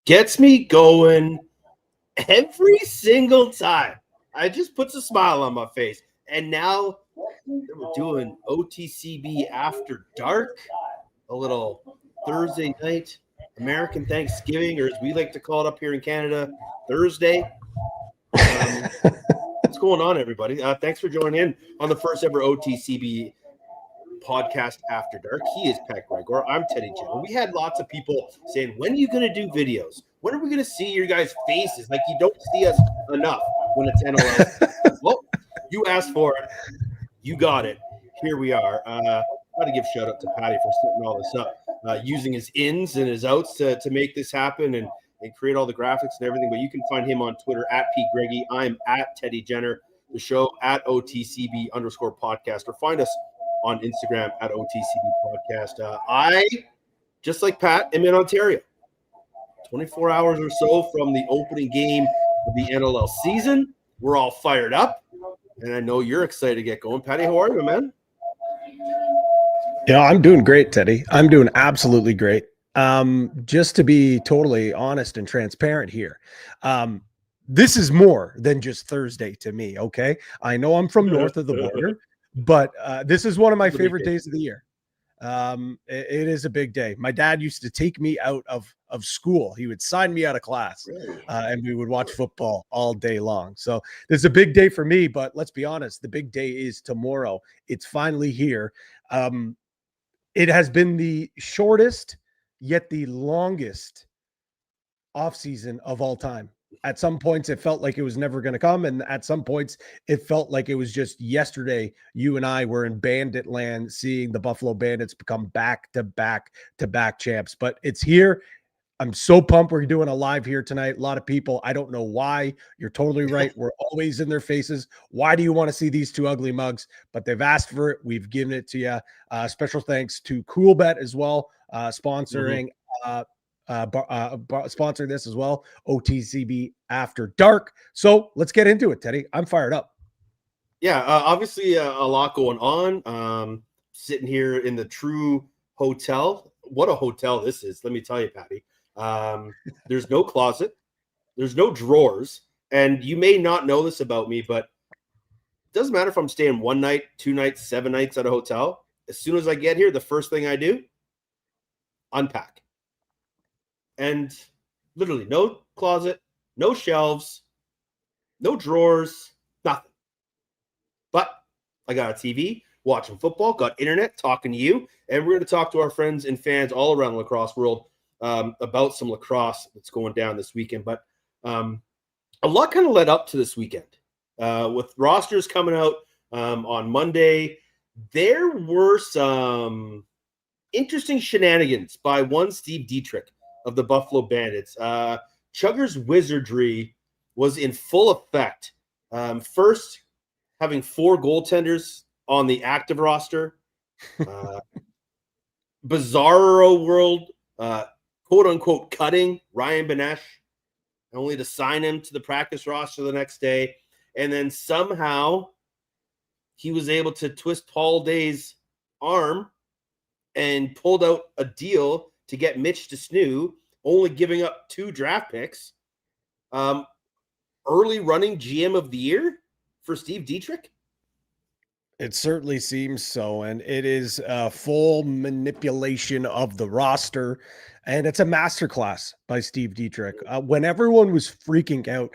Gets me going every single time. I just puts a smile on my face. And now we're doing OTCB after dark, a little Thursday night, American Thanksgiving, or as we like to call it up here in Canada, Thursday. What's going on, everybody? Thanks for joining in on the first ever OTCB podcast after dark. He is Pat Gregoire. I'm Teddy Jenner. We had lots of people saying, when are you going to do videos? When are we going to see your guys' faces? Like, you don't see us enough when it's NLL. Well, you asked for it. You got it. Here we are. Got to give shout out to Patty for setting all this up, using his ins and his outs to make this happen and create all the graphics and everything. But you can find him on Twitter at Pete Greggy. I'm at Teddy Jenner. The show at OTCB_podcast, or find us on Instagram at OTCB podcast. I, just like Pat, am in Ontario. 24 hours or so from the opening game of the NLL season. We're all fired up, and I know you're excited to get going. Patty, how are you, man? Yeah, I'm doing great, Teddy. I'm doing absolutely great. Just to be totally honest and transparent here, this is more than just Thursday to me, okay? I know I'm from north of the border, but this is one of my favorite days of the year. It is a big day. My dad used to take me out of school. He would sign me out of class, and we would watch football all day long. So this is a big day for me, but let's be honest, the big day is tomorrow. It's finally here. It has been the shortest yet the longest offseason of all time. At some points, it felt like it was never going to come. And at some points, it felt like it was just yesterday. You and I were in bandit land seeing the Buffalo Bandits become back-to-back champs. But it's here. I'm so pumped we're doing a live here tonight. A lot of people, I don't know why. You're totally right. We're always in their faces. Why do you want to see these two ugly mugs? But they've asked for it. We've given it to you. Special thanks to Coolbet as well, sponsoring sponsor this as well, OTCB After Dark. So let's get into it, Teddy. I'm fired up. Yeah, obviously a lot going on. Sitting here in the True Hotel. What a hotel this is, let me tell you, Patty. There's no closet. There's no drawers. And you may not know this about me, but it doesn't matter if I'm staying 1 night, 2 nights, 7 nights at a hotel. As soon as I get here, the first thing I do, unpack. And literally no closet, no shelves, no drawers, nothing. But I got a TV, watching football, got internet, talking to you, and we're going to talk to our friends and fans all around the lacrosse world about some lacrosse that's going down this weekend. But a lot kind of led up to this weekend. With rosters coming out on Monday, there were some interesting shenanigans by one Steve Dietrich of the Buffalo Bandits. Chugger's wizardry was in full effect. First, having 4 goaltenders on the active roster. Bizarro world, quote-unquote, cutting Ryan Benesh, only to sign him to the practice roster the next day. And then somehow he was able to twist Paul Day's arm and pulled out a deal to get Mitch DeSnoo, only giving up 2 draft picks. Early running GM of the year for Steve Dietrich? It certainly seems so, and it is a full manipulation of the roster, and it's a masterclass by Steve Dietrich. When everyone was freaking out,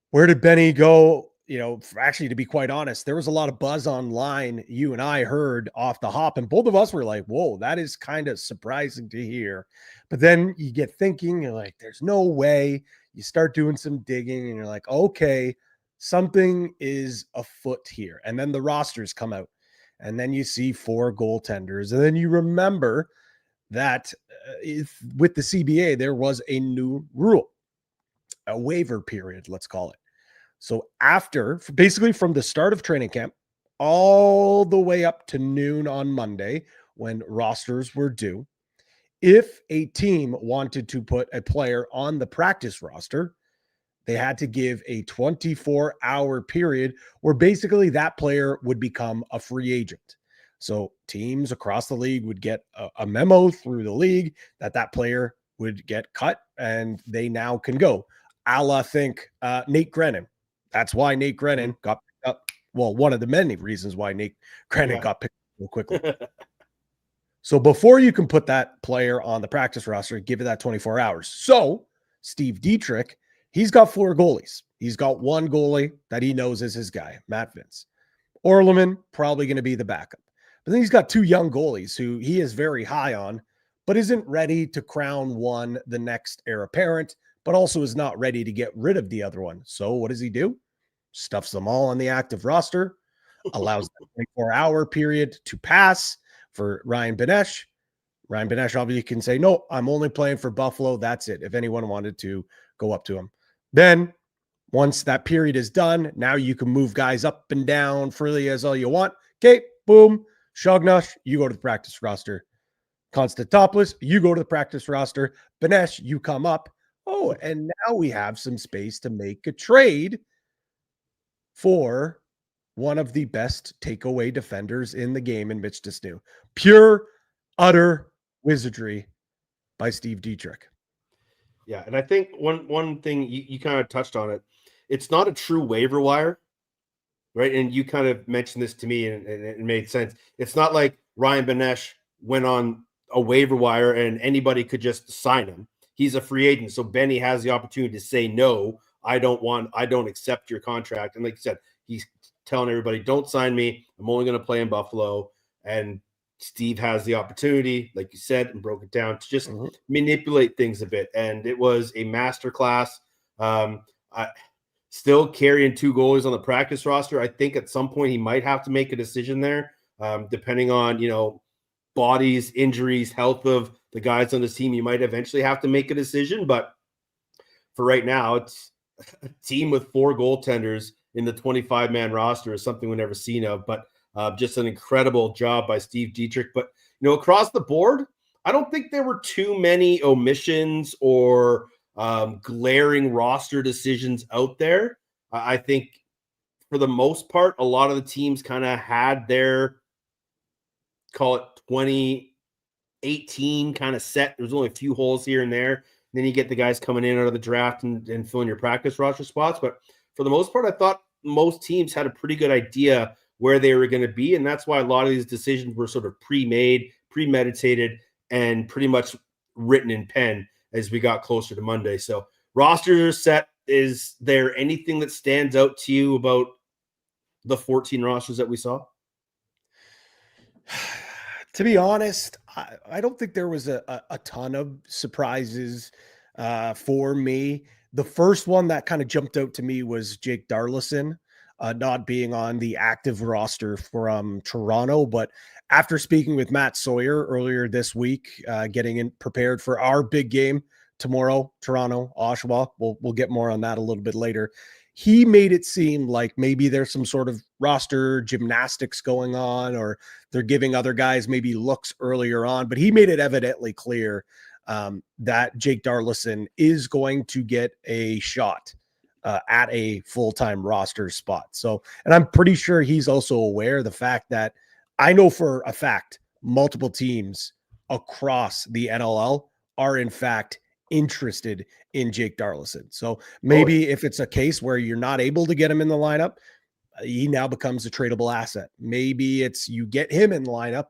where did Benny go? You know, actually, to be quite honest, there was a lot of buzz online you and I heard off the hop, and both of us were like, whoa, that is kind of surprising to hear. But then you get thinking, you're like, there's no way. You start doing some digging, and you're like, okay, something is afoot here. And then the rosters come out, and then you see 4 goaltenders, and then you remember that with the CBA, there was a new rule, a waiver period, let's call it. So after, basically from the start of training camp all the way up to noon on Monday, when rosters were due, if a team wanted to put a player on the practice roster, they had to give a 24-hour period where basically that player would become a free agent. So teams across the league would get a memo through the league that that player would get cut and they now can go. A la think Nate Grennan. That's why Nate Grennan got picked up. Well, one of the many reasons why Nate Grennan got picked up so quickly. So before you can put that player on the practice roster, give it that 24 hours. So Steve Dietrich, he's got 4 goalies. He's got one goalie that he knows is his guy, Matt Vince. Orleman, probably going to be the backup. But then he's got 2 young goalies who he is very high on, but isn't ready to crown one the next heir apparent, but also is not ready to get rid of the other one. So what does he do? Stuffs them all on the active roster, allows the 24-hour period to pass for Ryan Benesh. Ryan Benesh obviously can say, no, I'm only playing for Buffalo. That's it. If anyone wanted to go up to him. Then once that period is done, now you can move guys up and down freely as all you want. Okay, boom. Shognush, you go to the practice roster. Konstantopoulos, you go to the practice roster. Benesh, you come up. Oh, and now we have some space to make a trade for one of the best takeaway defenders in the game in Mitch Desnew. Pure, utter wizardry by Steve Dietrich. Yeah, and I think one thing you kind of touched on it. It's not a true waiver wire, right? And you kind of mentioned this to me, and it made sense. It's not like Ryan Benesh went on a waiver wire and anybody could just sign him. He's a free agent, so Benny has the opportunity to say no. I don't accept your contract. And like you said, he's telling everybody, don't sign me. I'm only going to play in Buffalo. And Steve has the opportunity, like you said, and broke it down to just manipulate things a bit. And it was a masterclass. Still carrying 2 goalies on the practice roster. I think at some point he might have to make a decision there, depending on, bodies, injuries, health of the guys on this team. You might eventually have to make a decision. But for right now, it's a team with 4 goaltenders in the 25-man roster is something we've never seen of, but just an incredible job by Steve Dietrich. But, across the board, I don't think there were too many omissions or glaring roster decisions out there. I think for the most part, a lot of the teams kind of had their, call it 2018 kind of set. There's only a few holes here and there. And then you get the guys coming in out of the draft and filling your practice roster spots. But for the most part, I thought most teams had a pretty good idea where they were going to be. And that's why a lot of these decisions were sort of pre-made, premeditated, and pretty much written in pen as we got closer to Monday. So rosters are set. Is there anything that stands out to you about the 14 rosters that we saw? To be honest, I don't think there was a ton of surprises for me. The first one that kind of jumped out to me was Jake Darlison not being on the active roster from Toronto. But after speaking with Matt Sawyer earlier this week, getting prepared for our big game tomorrow, Toronto, Oshawa, we'll get more on that a little bit later. He made it seem like maybe there's some sort of roster gymnastics going on, or they're giving other guys maybe looks earlier on, but he made it evidently clear that Jake Darlison is going to get a shot at a full-time roster spot. So, and I'm pretty sure he's also aware of the fact that I know for a fact multiple teams across the NLL are in fact interested in Jake Darlison. So maybe if it's a case where you're not able to get him in the lineup, he now becomes a tradable asset. Maybe it's you get him in the lineup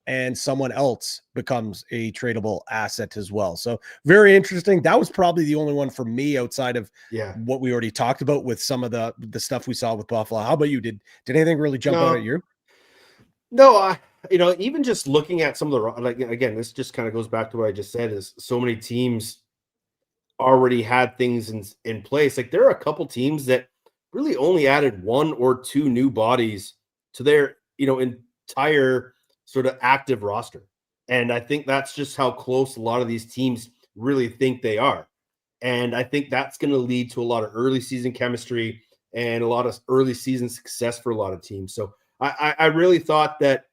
and someone else becomes a tradable asset as well. So very interesting. That was probably the only one for me outside of what we already talked about with some of the stuff we saw with Buffalo. How about you? Did anything really jump out at you? No, even just looking at some of the, like, again, this just kind of goes back to what I just said, is so many teams already had things in place. Like, there are a couple teams that really only added 1 or 2 new bodies to their, entire sort of active roster. And I think that's just how close a lot of these teams really think they are. And I think that's going to lead to a lot of early season chemistry and a lot of early season success for a lot of teams. So I really thought that,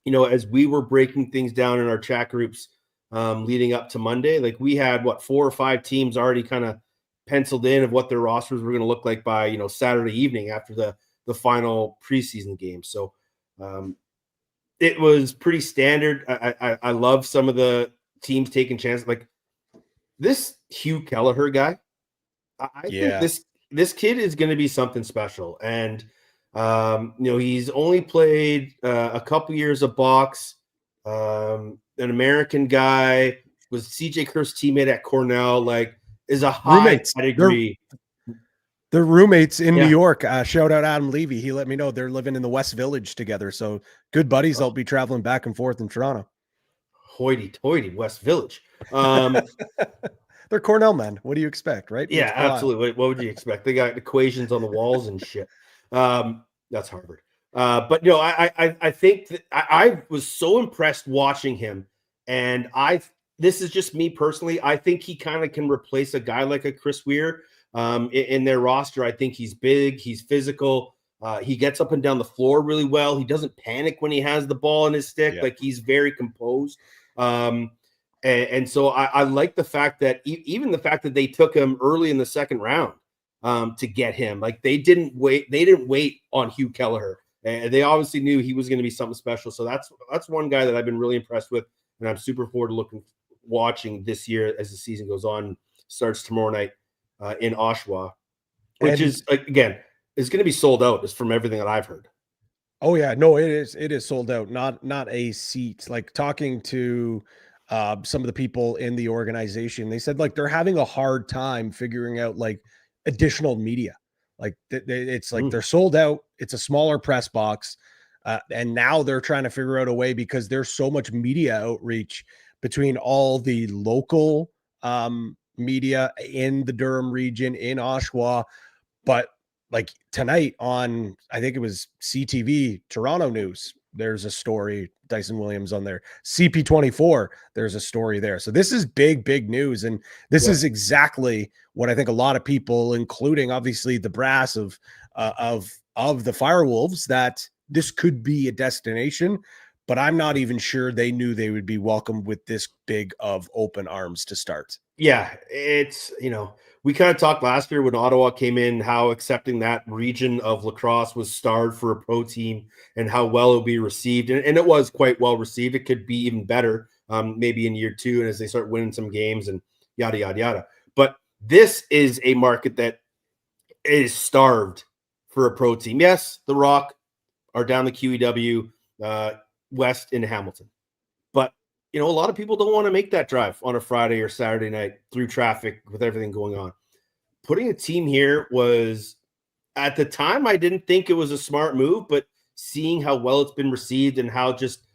as we were breaking things down in our chat groups leading up to Monday, like, we had 4 or 5 teams already kind of penciled in of what their rosters were going to look like by, Saturday evening after the final preseason game. So it was pretty standard. I love some of the teams taking chances. Like, this Hugh Kelleher guy, I think Yeah. this kid is going to be something special. And he's only played a couple years of box. An American guy, was CJ Kerr's teammate at Cornell. Like, is a high Roommates. pedigree. They're roommates in New Yeah. York. Shout out Adam Levy. He let me know they're living in the West Village together. So good buddies. They'll be traveling back and forth in Toronto. Hoity-toity, West Village. They're Cornell men. What do you expect, right? Yeah, absolutely. What would you expect? They got equations on the walls and shit. That's Harvard. But I think that I was so impressed watching him, and this is just me personally. I think he kind of can replace a guy like a Chris Weir in their roster. I think he's big, he's physical, he gets up and down the floor really well. He doesn't panic when he has the ball in his stick. Yeah. Like, he's very composed. And so I like the fact that even the fact that they took him early in the second round to get him. Like, they didn't wait on Hugh Kelleher. And they obviously knew he was going to be something special. So that's one guy that I've been really impressed with, and I'm super forward to watching this year as the season goes on. Starts tomorrow night in Oshawa, which is, again, is going to be sold out, just from everything that I've heard. Oh yeah, no, it is sold out. Not a seat. Like, talking to some of the people in the organization, they said, like, they're having a hard time figuring out, like, additional media. Like, it's like they're sold out. It's a smaller press box. And now they're trying to figure out a way, because there's so much media outreach between all the local media in the Durham region, in Oshawa. But like tonight on, I think it was CTV, Toronto News, there's a story, Dyson Williams on there. CP24, there's a story there. So this is big news. And this is exactly what I think a lot of people, including obviously the brass of the Firewolves, that this could be a destination, but I'm not even sure they knew they would be welcomed with this big of open arms to start. Yeah, it's, we kind of talked last year when Ottawa came in, how accepting that region of lacrosse was starved for a pro team and how well it would be received. And it was quite well received. It could be even better, maybe in year two, and as they start winning some games and yada, yada, yada. But this is a market that is starved for a pro team. Yes, the Rock are down the QEW west in Hamilton. But a lot of people don't want to make that drive on a Friday or Saturday night through traffic with everything going on. Putting a team here was, at the time, I didn't think it was a smart move, but seeing how well it's been received and how just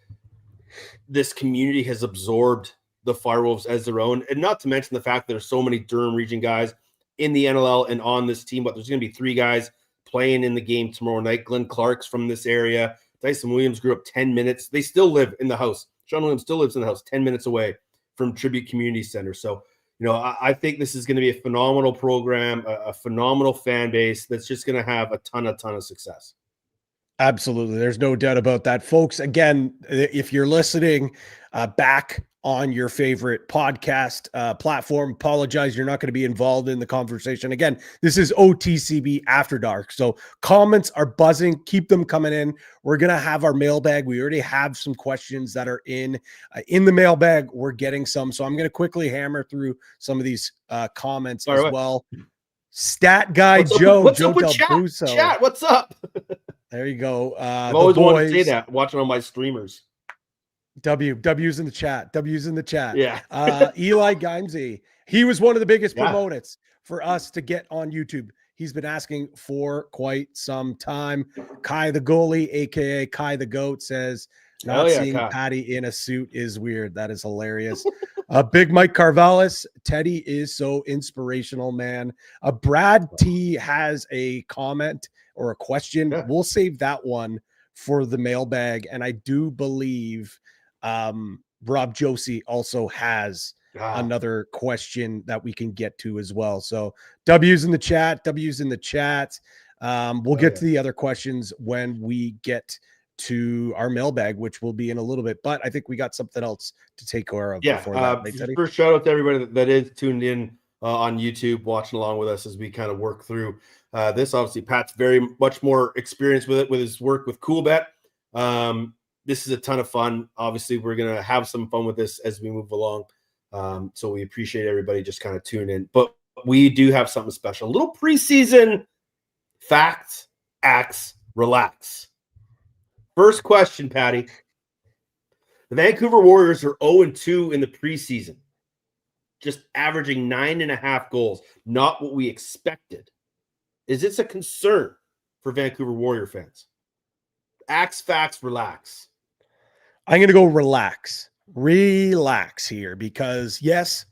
this community has absorbed the Firewolves as their own, and not to mention the fact that there's so many Durham region guys in the NLL and on this team, but there's going to be 3 guys playing in the game tomorrow night. Glenn Clark's from this area. Dyson Williams grew up 10 minutes. They still live in the house. Sean Williams still lives in the house 10 minutes away from Tribute Community Center. So, I think this is going to be a phenomenal program, a phenomenal fan base that's just going to have a ton of success. Absolutely. There's no doubt about that, folks. Again, if you're listening back on your favorite podcast platform, apologize, you're not going to be involved in the conversation. Again, this is OTCB After Dark. So comments are buzzing. Keep them coming in. We're going to have our mailbag. We already have some questions that are in the mailbag. We're getting some. So I'm going to quickly hammer through some of these comments as well. Stat guy Joe Del Buso. Chat, what's up? There you go. I've always wanted to say that, watching on my streamers. W's in the chat. W's in the chat. Yeah. Eli Gimesy. He was one of the biggest proponents for us to get on YouTube. He's been asking for quite some time. Kai the goalie, aka Kai the goat, says not seeing Kai. Patty in a suit is weird. That is hilarious. Big Mike Carvallis. Teddy is so inspirational, man. Brad T has a comment or a question. We'll save that one for the mailbag. And I do believe Rob Josie also has another question that we can get to as well. So W's in the chat. We'll get to the other questions when we get to our mailbag, which will be in a little bit, but I think we got something else to take care of before that. First shout out to everybody that is tuned in on YouTube, watching along with us as we kind of work through this. Obviously, Pat's very much more experienced with it, with his work with Coolbet. This is a ton of fun. Obviously, we're going to have some fun with this as we move along. So we appreciate everybody just kind of tuning in. But we do have something special. A little preseason facts, acts, relax. First question, Patty. The Vancouver Warriors are 0-2 in the preseason, just averaging 9.5 goals. Not what we expected. Is this a concern for Vancouver Warrior fans? Acts, facts, relax. I'm going to go relax here because, yes,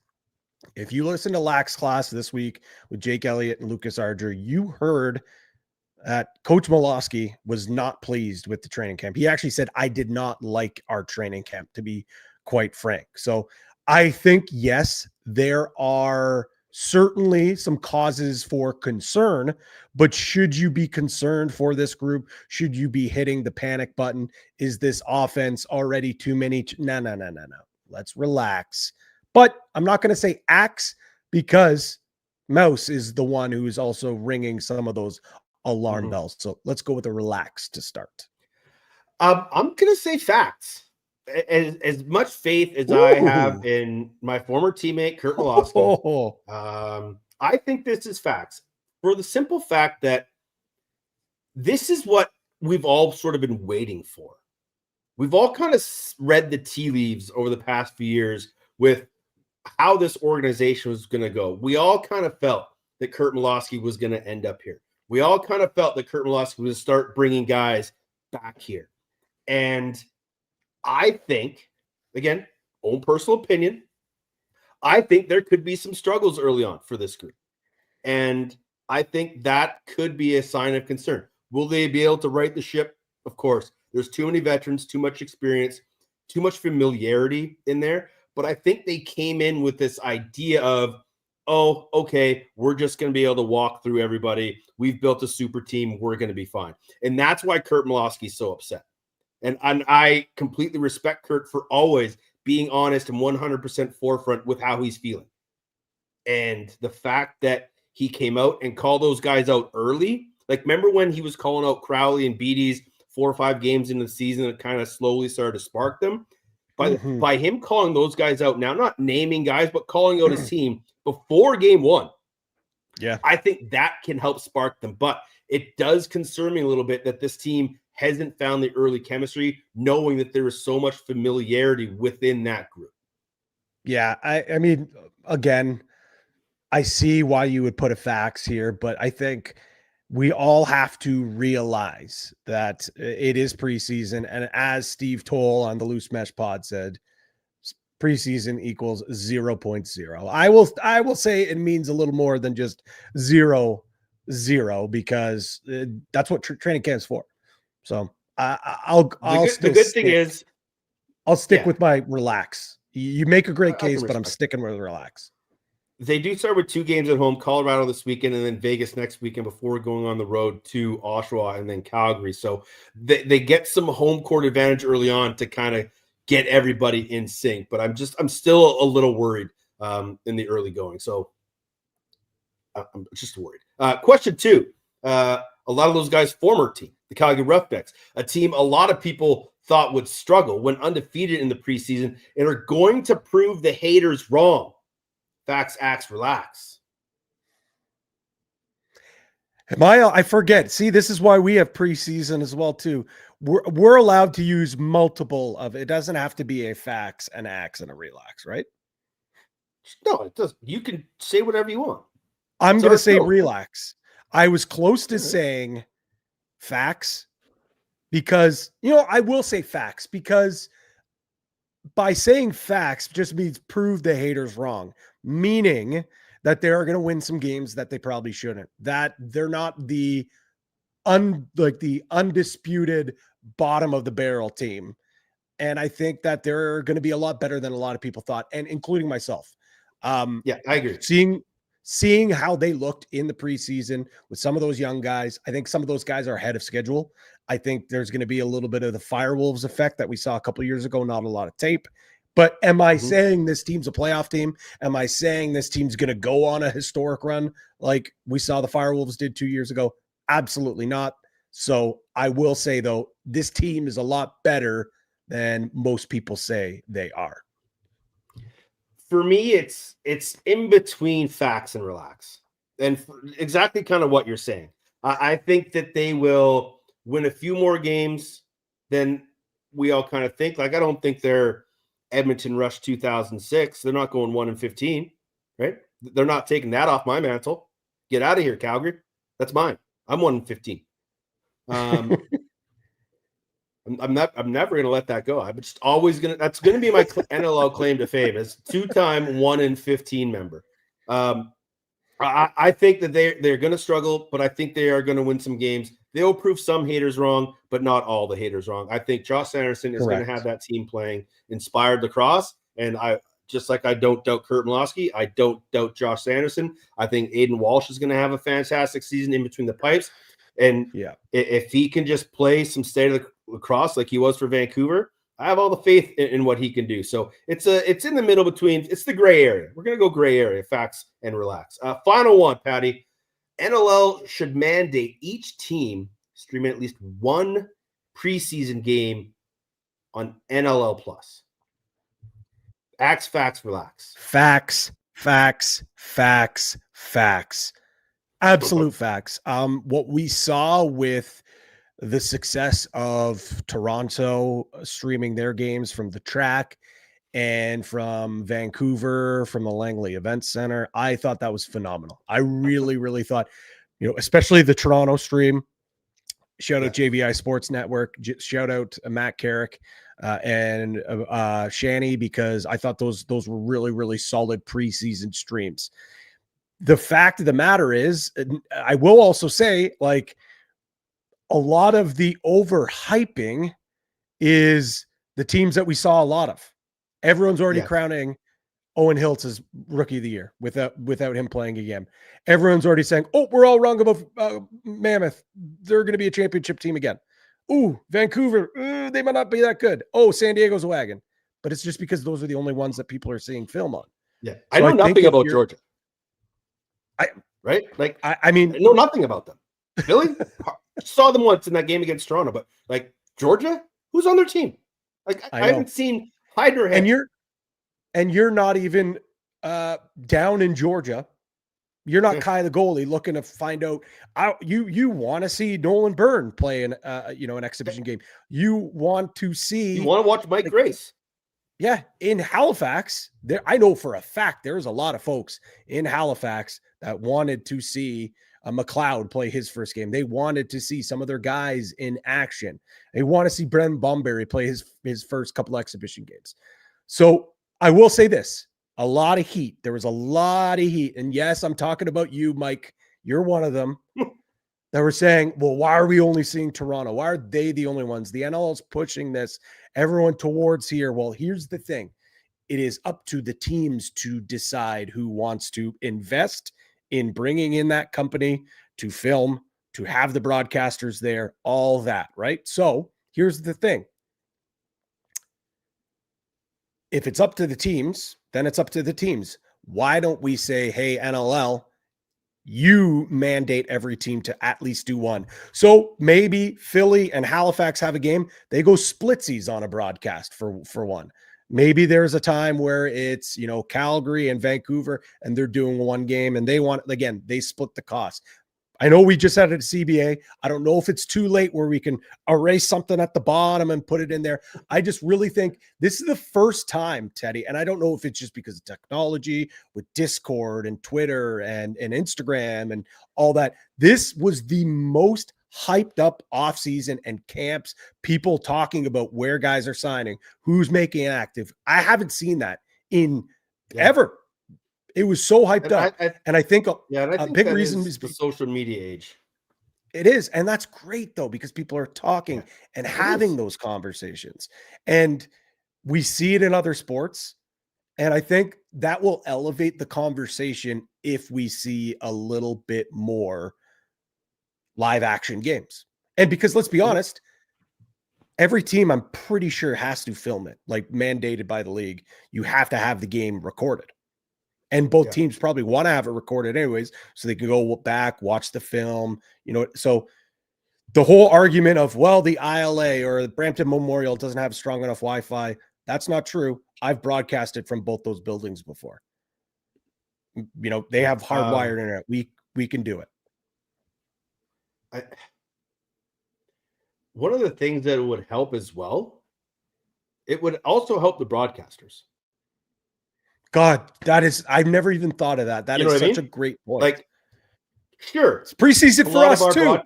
if you listen to Lax Class this week with Jake Elliott and Lucas Arger, you heard that Coach Molosky was not pleased with the training camp. He actually said, I did not like our training camp, to be quite frank. So I think, yes, there are certainly some causes for concern, but should you be concerned for this group? Should you be hitting the panic button? Is this offense already too many? No. Let's relax. But I'm not going to say axe because Mouse is the one who's also ringing some of those alarm bells. So let's go with a relax to start. I'm going to say facts. As much faith as I have in my former teammate, Kurt Molosky, I think this is facts for the simple fact that this is what we've all sort of been waiting for. We've all kind of read the tea leaves over the past few years with how this organization was going to go. We all kind of felt that Kurt Molosky was going to end up here. We all kind of felt that Kurt Molosky was start bringing guys back here. And I think, again, own personal opinion, I think there could be some struggles early on for this group. And I think that could be a sign of concern. Will they be able to right the ship? Of course. There's too many veterans, too much experience, too much familiarity in there. But I think they came in with this idea of, oh, okay, we're just going to be able to walk through everybody. We've built a super team. We're going to be fine. And that's why Kurt Molosky is so upset. And I completely respect Kurt for always being honest and 100% forefront with how he's feeling. And the fact that he came out and called those guys out early, like remember when he was calling out Crowley and Beatties 4 or 5 games into the season, it kind of slowly started to spark them. By him calling those guys out now, not naming guys, but calling out his team before game 1. Yeah, I think that can help spark them. But it does concern me a little bit that this team hasn't found the early chemistry, knowing that there is so much familiarity within that group. Yeah, I mean, again, I see why you would put a facts here, but I think we all have to realize that it is preseason. And as Steve Toll on the Loose Mesh Pod said, preseason equals 0.0. I will say it means a little more than just 0.0 because that's what training camp's for. So I'll stick with my relax. You make a great case, but I'm sticking with relax. They do start with 2 games at home, Colorado this weekend, and then Vegas next weekend before going on the road to Oshawa and then Calgary. So they get some home court advantage early on to kind of get everybody in sync. But I'm still a little worried in the early going. So I'm just worried. Question 2. A lot of those guys' former team, the Calgary Roughnecks, a team a lot of people thought would struggle when undefeated in the preseason and are going to prove the haters wrong. Facts, acts, relax. I forget. See, this is why we have preseason as well, too. We're allowed to use multiple of it. It doesn't have to be a facts, an acts, and a relax, right? No, it doesn't. You can say whatever you want. I'm going to say relax. I was close to saying facts because, I will say facts because by saying facts just means prove the haters wrong, meaning that they are going to win some games that they probably shouldn't, that they're not the undisputed bottom of the barrel team. And I think that they're going to be a lot better than a lot of people thought, and including myself. Yeah, I agree. Seeing how they looked in the preseason with some of those young guys, I think some of those guys are ahead of schedule. I think there's going to be a little bit of the Firewolves effect that we saw a couple of years ago, not a lot of tape. But am I saying this team's a playoff team? Am I saying this team's going to go on a historic run like we saw the Firewolves did 2 years ago? Absolutely not. So I will say, though, this team is a lot better than most people say they are. For me, it's in between facts and relax, and exactly kind of what you're saying. I think that they will win a few more games than we all kind of think. Like, I don't think they're Edmonton Rush 2006. They're not going 1-15, right? They're not taking that off my mantle. Get out of here, Calgary. That's mine. I'm 1-15. I'm never going to let that go. I'm just always going to, that's going to be my NLL claim to fame as 2-time 1-15 member. I think that they're going to struggle, but I think they are going to win some games. They'll prove some haters wrong, but not all the haters wrong. I think Josh Sanderson is going to have that team playing inspired lacrosse. And just like I don't doubt Kurt Milosky, I don't doubt Josh Sanderson. I think Aiden Walsh is going to have a fantastic season in between the pipes. And if he can just play some state of the lacrosse like he was for Vancouver, I have all the faith in what he can do. So it's in the middle between, it's the gray area. We're going to go gray area, facts and relax. Final one, Patty. NLL should mandate each team streaming at least one preseason game on NLL Plus. Facts, relax. Facts. Absolute facts. What we saw with the success of Toronto streaming their games from the track and from Vancouver, from the Langley Event Center, I thought that was phenomenal. I really, really thought, especially the Toronto stream. Shout out JVI Sports Network. Shout out Matt Carrick and Shanny, because I thought those were really, really solid preseason streams. The fact of the matter is, I will also say, like, a lot of the overhyping is the teams that we saw a lot of. Everyone's already crowning Owen Hiltz as Rookie of the Year without him playing again. Everyone's already saying, "Oh, we're all wrong about Mammoth. They're going to be a championship team again." Ooh, Vancouver, they might not be that good. Oh, San Diego's a wagon. But it's just because those are the only ones that people are seeing film on. Yeah, so I know nothing about Georgia. I mean, I know nothing about them. Philly saw them once in that game against Toronto, but like Georgia, who's on their team? Like I haven't seen hide her head. And you're not even down in Georgia. You're not Kai the goalie looking to find out. You want to see Nolan Byrne play an exhibition game. You want to see. You want to watch Mike Grace. Yeah, in Halifax, I know for a fact there's a lot of folks in Halifax that wanted to see McLeod play his first game. They wanted to see some of their guys in action. They want to see Brendan Bomberry play his first couple exhibition games. So I will say this, a lot of heat. There was a lot of heat. And yes, I'm talking about you, Mike. You're one of them that were saying, well, why are we only seeing Toronto? Why are they the only ones? The NL is pushing this, everyone towards here. Well, here's the thing. It is up to the teams to decide who wants to invest in bringing in that company to film, to have the broadcasters there, all that, right? So here's the thing. If it's up to the teams, then it's up to the teams. Why don't we say, hey, NLL, you mandate every team to at least do one? So maybe Philly and Halifax have a game. They go splitsies on a broadcast for one. Maybe there's a time where it's, Calgary and Vancouver, and they're doing one game and they split the cost. I know we just had it at CBA. I don't know if it's too late where we can erase something at the bottom and put it in there. I just really think this is the first time, Teddy, and I don't know if it's just because of technology with Discord and Twitter and Instagram and all that. This was the most hyped up offseason and camps, people talking about where guys are signing, who's making it active. I haven't seen that in ever. It was so hyped up. I think a big reason is the social media age. It is. And that's great, though, because people are talking and having those conversations. And we see it in other sports. And I think that will elevate the conversation if we see a little bit more live action games. And because let's be honest, every team, I'm pretty sure, has to film it, like mandated by the league. You have to have the game recorded. And both teams probably want to have it recorded anyways, so they can go back, watch the film, So the whole argument of, well, the ILA or the Brampton Memorial doesn't have strong enough Wi-Fi, That's not true. I've broadcasted from both those buildings before. They have hardwired internet. We can do it. One of the things that would help as well, it would also help the broadcasters. God, I've never even thought of that. That is such a great point. Like, sure, it's preseason for us too.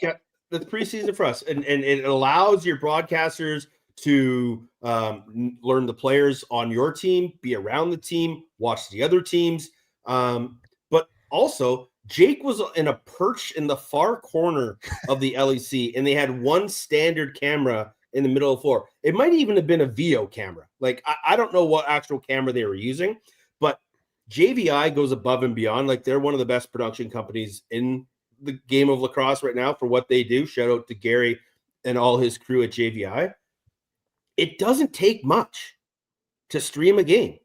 It's preseason for us, and it allows your broadcasters to learn the players on your team, be around the team, watch the other teams. But also, Jake was in a perch in the far corner of the LEC, and they had one standard camera in the middle of the floor. It might even have been a VO camera. Like, I don't know what actual camera they were using, but JVI goes above and beyond. Like, they're one of the best production companies in the game of lacrosse right now for what they do. Shout out to Gary and all his crew at JVI. It doesn't take much to stream a game.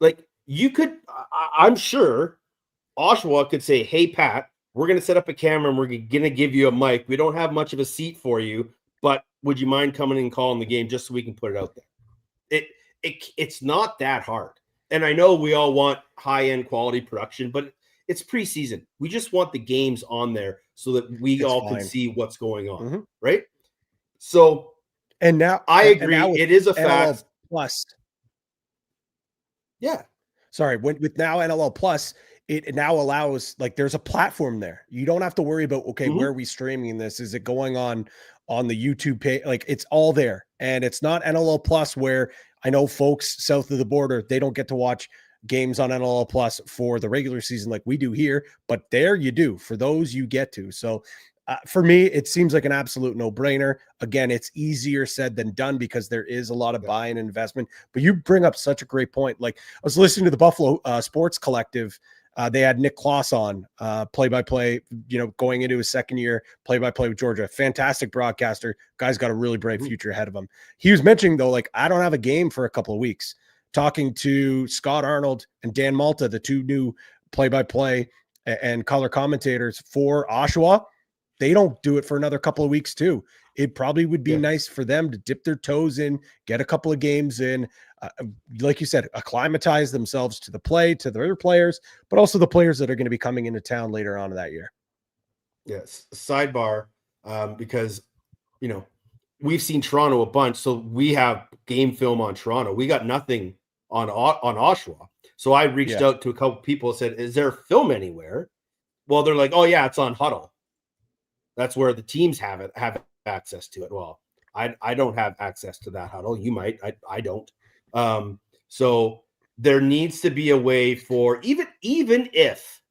Like, you could, I'm sure Oshawa could say, hey, Pat, we're going to set up a camera and we're going to give you a mic. We don't have much of a seat for you, but would you mind coming and calling the game just so we can put it out there? It's not that hard. And I know we all want high-end quality production, but it's preseason. We just want the games on there so that we can see what's going on, right? So, and now I agree. It is a fact. Plus, yeah. Sorry, with now NLL Plus, it now allows, like, there's a platform there. You don't have to worry about, okay, where are we streaming this? Is it going on the YouTube page? Like, it's all there. And it's not NLL Plus, where I know folks south of the border, they don't get to watch games on NLL Plus for the regular season like we do here, but there you do. For those, you get to. So for me, it seems like an absolute no-brainer. Again, it's easier said than done because there is a lot of buy-in investment. But you bring up such a great point. Like, I was listening to the Buffalo Sports Collective. They had Nick Kloss on, play-by-play, going into his second year, play-by-play with Georgia. Fantastic broadcaster. Guy's got a really bright future ahead of him. He was mentioning, though, like, I don't have a game for a couple of weeks. Talking to Scott Arnold and Dan Malta, the two new play-by-play and color commentators for Oshawa, they don't do it for another couple of weeks too. It probably would be nice for them to dip their toes in, get a couple of games in, like you said, acclimatize themselves to the play, to the other players, but also the players that are going to be coming into town later on in that year. Yes. Sidebar, because, we've seen Toronto a bunch, so we have game film on Toronto. We got nothing on Oshawa. So I reached out to a couple people and said, is there film anywhere? Well, they're like, oh yeah, it's on Huddle. That's where the teams have access to it. Well, I don't have access to that Huddle. You might, I don't. So there needs to be a way for, even if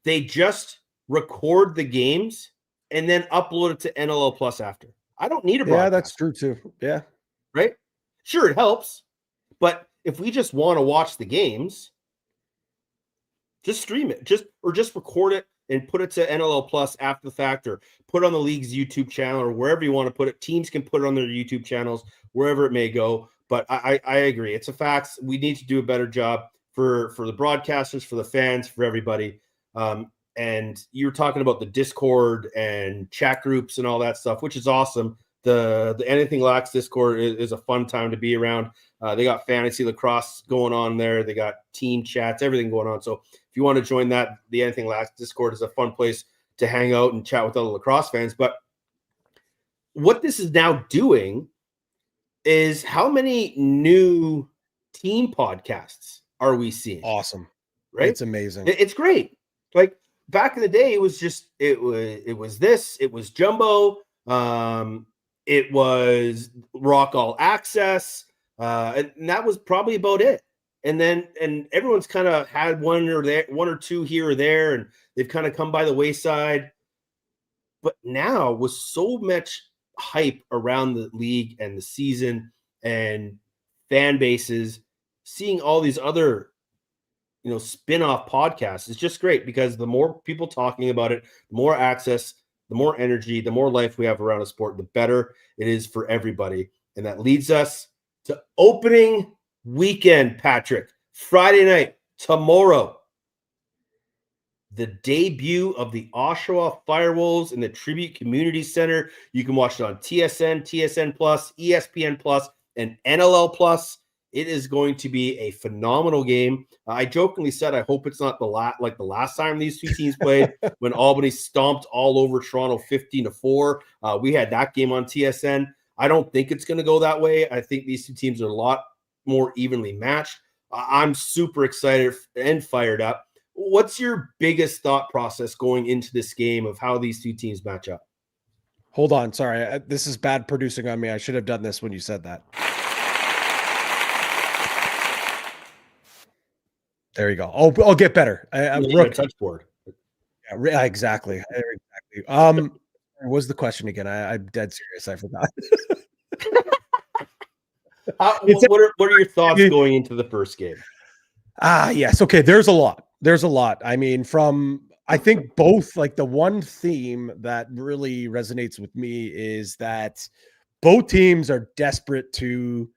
they just record the games and then upload it to NLL Plus after. I don't need a broadcast. Yeah, that's true too. Yeah. Right? Sure, it helps. But if we just want to watch the games, just stream it. Just record it and put it to NLL Plus after the fact, or put on the league's YouTube channel, or wherever you want to put it. Teams can put it on their YouTube channels, wherever it may go. But I agree. It's a fact. We need to do a better job for the broadcasters, for the fans, for everybody. And you're talking about the Discord and chat groups and all that stuff, which is awesome. The Anything Lacks Discord is a fun time to be around. They got fantasy lacrosse going on there. They got team chats, everything going on. So if you want to join that, the Anything Lacks Discord is a fun place to hang out and chat with other lacrosse fans. But what this is now doing is, how many new team podcasts are we seeing? Awesome. Right? It's amazing. It's great. Like, back in the day, it was Jumbo. It was Rock All Access. And that was probably about it. And everyone's kind of had one or two here or there, and they've kind of come by the wayside. But now, with so much hype around the league and the season and fan bases, seeing all these other spin-off podcasts is just great, because the more people talking about it, the more access, the more energy, the more life we have around a sport, the better it is for everybody. And that leads us to opening weekend, Patrick. Friday night, tomorrow, the debut of the Oshawa Firewolves in the Tribute Community Center. You can watch it on TSN, TSN Plus, ESPN Plus, and NLL Plus. It is going to be a phenomenal game. I jokingly said I hope it's not the last time these two teams played when Albany stomped all over Toronto 15-4. We had that game on TSN. I don't think it's going to go that way. I think these two teams are a lot more evenly matched. I'm super excited and fired up. What's your biggest thought process going into this game of how these two teams match up? Hold on. Sorry. This is bad producing on me. I should have done this when you said that. There you go. I'll get better. I'm a touch board. Yeah, exactly. What was the question again? I'm dead serious. I forgot. What are your thoughts going into the first game? Yes. Okay. There's a lot. I mean, I think both, like, the one theme that really resonates with me is that both teams are desperate to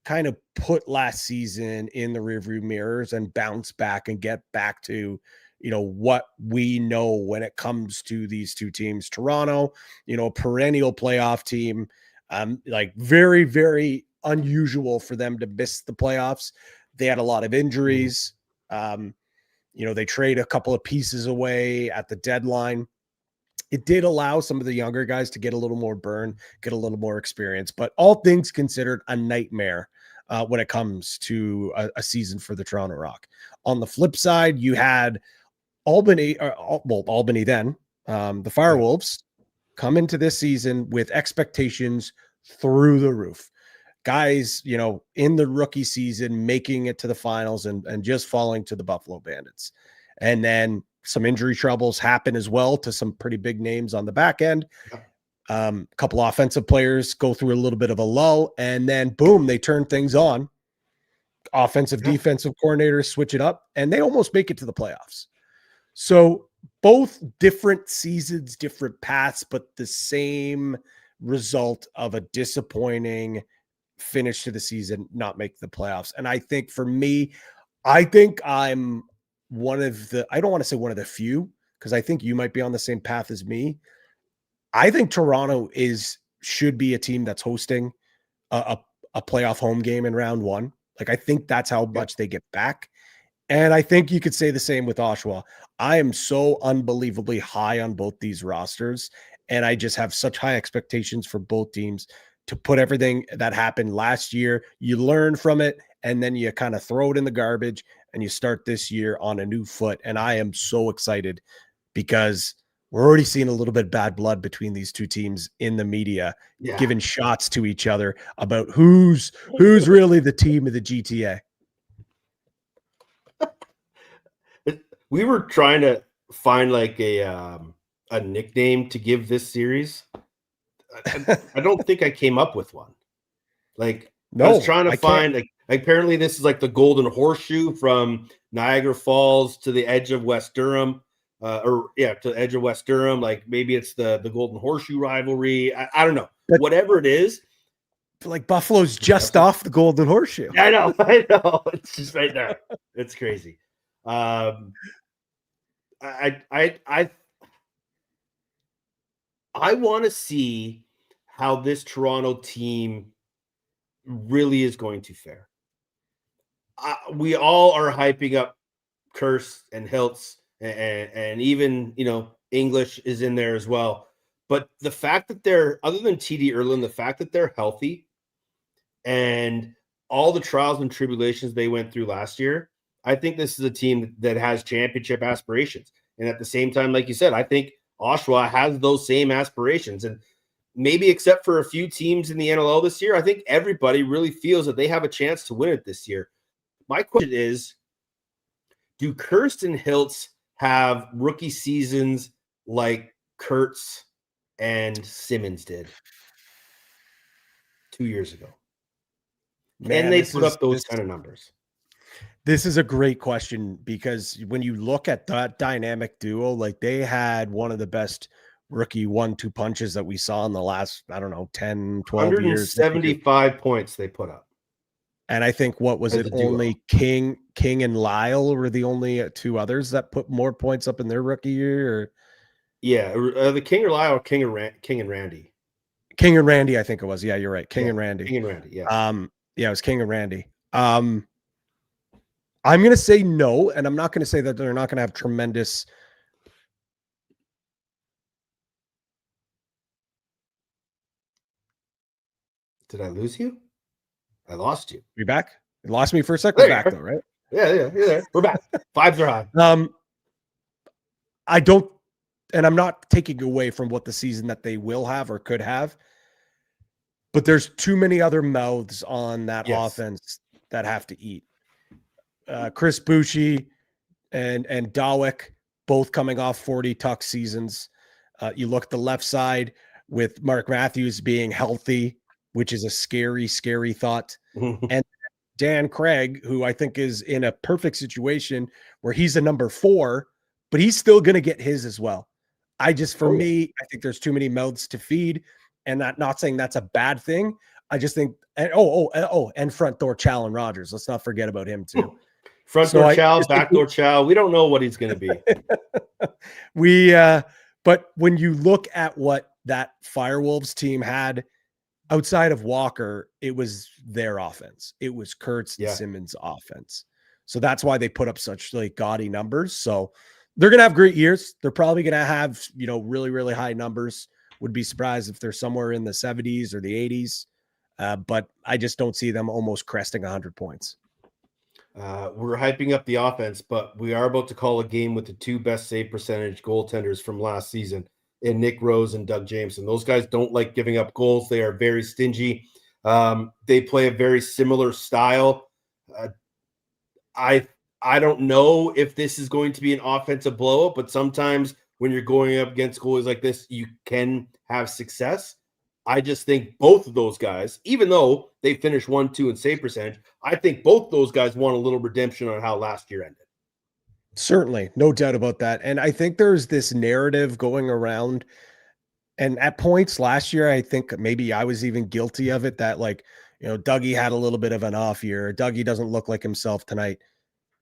kind of put last season in the rearview mirrors and bounce back and get back to, what we know when it comes to these two teams. Toronto, a perennial playoff team, like very, very unusual for them to miss the playoffs. They had a lot of injuries. They trade a couple of pieces away at the deadline. It did allow some of the younger guys to get a little more burn, get a little more experience, but all things considered, a nightmare when it comes to a season for the Toronto Rock. On the flip side, you had Albany then, the Firewolves, come into this season with expectations through the roof. Guys, in the rookie season, making it to the finals and just falling to the Buffalo Bandits. And then some injury troubles happen as well to some pretty big names on the back end. A couple offensive players go through a little bit of a lull, and then boom, they turn things on. Offensive, defensive coordinators switch it up, and they almost make it to the playoffs. So both different seasons, different paths, but the same result of a disappointing finish to the season, not make the playoffs. And I think for me, I'm one of the, I don't want to say one of the few, because I think you might be on the same path as me. I think Toronto should be a team that's hosting a playoff home game in round one. Like, I think that's how much they get back. And I think you could say the same with Oshawa. I am so unbelievably high on both these rosters, and I just have such high expectations for both teams to put everything that happened last year. You learn from it, and then you kind of throw it in the garbage, and you start this year on a new foot. And I am so excited because we're already seeing a little bit of bad blood between these two teams in the media, giving shots to each other about who's really the team of the GTA. We were trying to find like a nickname to give this series. I don't think I came up with one. Like, I was trying to find, like, apparently this is like the golden horseshoe from Niagara Falls to the edge of West Durham, to the edge of West Durham. Like, maybe it's the golden horseshoe rivalry. I don't know. But whatever it is. Like, Buffalo's just off the golden horseshoe. I know. It's just right there. It's crazy. I want to see how this Toronto team really is going to fare. We all are hyping up Kurst and Hiltz, and even, English is in there as well. But the fact that they're, other than TD Erlin, the fact that they're healthy and all the trials and tribulations they went through last year, I think this is a team that has championship aspirations. And at the same time, like you said, I think Oshawa has those same aspirations. And maybe except for a few teams in the NLL this year, I think everybody really feels that they have a chance to win it this year. My question is, do Kurst and Hiltz have rookie seasons like Kurtz and Simmons did 2 years ago? Can they put up those kind of numbers? This is a great question, because when you look at that dynamic duo, like, they had one of the best rookie 1-2 punches that we saw in the last, 10, 12 years. 175 points they put up. And I think, what was it? Only King and Lyle were the only two others that put more points up in their rookie year. Or... Yeah, the King or Lyle, or King and Randy. King and Randy, I think it was. Yeah, you're right. King and Randy. King and Randy, yeah. Yeah, it was King and Randy. I'm going to say no, and I'm not going to say that they're not going to have tremendous. Did I lose you? I lost you. You back? You lost me for a second. We're back though, right? Yeah, you're there. We're back. Vibes are high. I don't, and I'm not taking away from what the season that they will have or could have, but there's too many other mouths on that offense that have to eat. Chris Bucci and Dawick both coming off 40 tuck seasons. You look at the left side with Mark Matthews being healthy, which is a scary, scary thought. And Dan Craig, who I think is in a perfect situation where he's a number 4, but he's still going to get his as well. For me, I think there's too many mouths to feed, and not saying that's a bad thing. I just think, and front door Chow and Rogers. Let's not forget about him too. Front door Chow, back door Chow. We don't know what he's going to be. But when you look at what that Firewolves team had outside of Walker, it was their offense. It was Kurtz and Simmons' offense. So that's why they put up such like gaudy numbers. So they're going to have great years. They're probably going to have, really, really high numbers. Would be surprised if they're somewhere in the 70s or the 80s. But I just don't see them almost cresting 100 points. We're hyping up the offense, but we are about to call a game with the 2 best save percentage goaltenders from last season in Nick Rose and Doug Jameson. Those guys don't like giving up goals. They are very stingy. They play a very similar style. I don't know if this is going to be an offensive blowout, but sometimes when you're going up against goalies like this, you can have success. I just think both of those guys, even though they finished 1-2 in save percentage, I think both those guys want a little redemption on how last year ended. Certainly, no doubt about that. And I think there's this narrative going around, and at points last year, I think maybe I was even guilty of it, that Dougie had a little bit of an off year. Dougie doesn't look like himself tonight.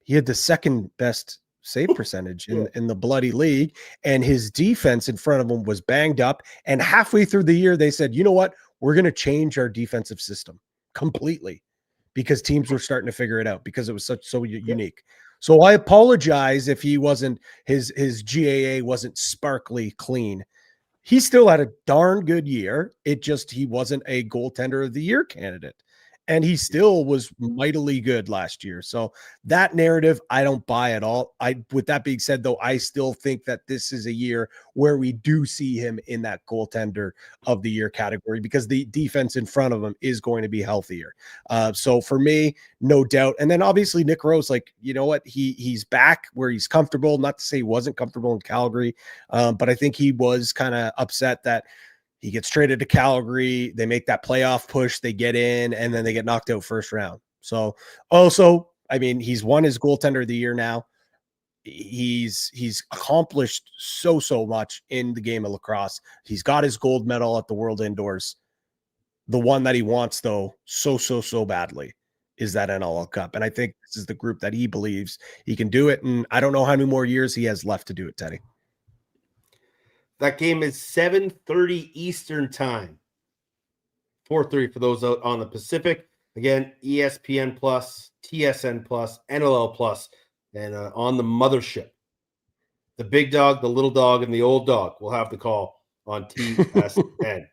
He had the second best save percentage in the bloody league, and his defense in front of him was banged up. And halfway through the year, they said, you know what? We're going to change our defensive system completely, because teams were starting to figure it out because it was so unique. So I apologize if he wasn't, his GAA wasn't sparkly clean. He still had a darn good year. It just, he wasn't a goaltender of the year candidate. And he still was mightily good last year. So that narrative, I don't buy at all. With that being said, though, I still think that this is a year where we do see him in that goaltender of the year category, because the defense in front of him is going to be healthier. So for me, no doubt. And then obviously Nick Rose, like, you know what? He's back where he's comfortable. Not to say he wasn't comfortable in Calgary, but I think he was kind of upset that he gets traded to Calgary. They make that playoff push. They get in, and then they get knocked out first round. So also, I mean, he's won his goaltender of the year now. He's accomplished so much in the game of lacrosse. He's got his gold medal at the World Indoors. The one that he wants, though, so badly is that NLL Cup. And I think this is the group that he believes he can do it. And I don't know how many more years he has left to do it, Teddy. That game is 7:30 Eastern time. 4:30 for those out on the Pacific. Again, ESPN Plus, TSN Plus, NLL Plus, and on the mothership. The big dog, the little dog, and the old dog will have the call on TSN.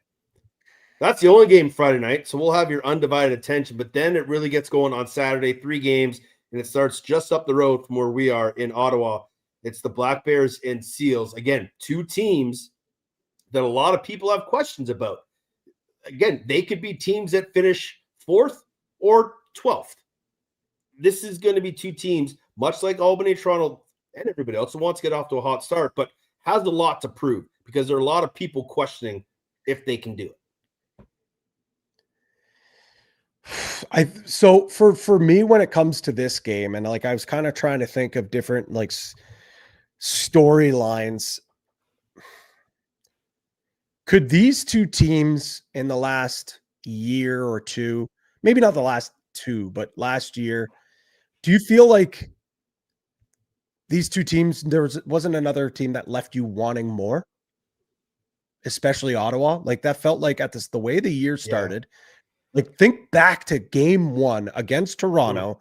That's the only game Friday night, so we'll have your undivided attention. But then it really gets going on Saturday, 3 games, and it starts just up the road from where we are in Ottawa. It's the Black Bears and Seals. Again, 2 teams that a lot of people have questions about. Again, they could be teams that finish 4th or 12th. This is going to be 2 teams, much like Albany, Toronto, and everybody else who wants to get off to a hot start, but has a lot to prove, because there are a lot of people questioning if they can do it. So for me, when it comes to this game, and like I was kind of trying to think of different like storylines, could these 2 teams in the last year or 2, maybe not the last 2, but last year, do you feel like these 2 teams, wasn't another team that left you wanting more, especially Ottawa? Like that felt like the way the year started, Like, think back to game 1 against Toronto.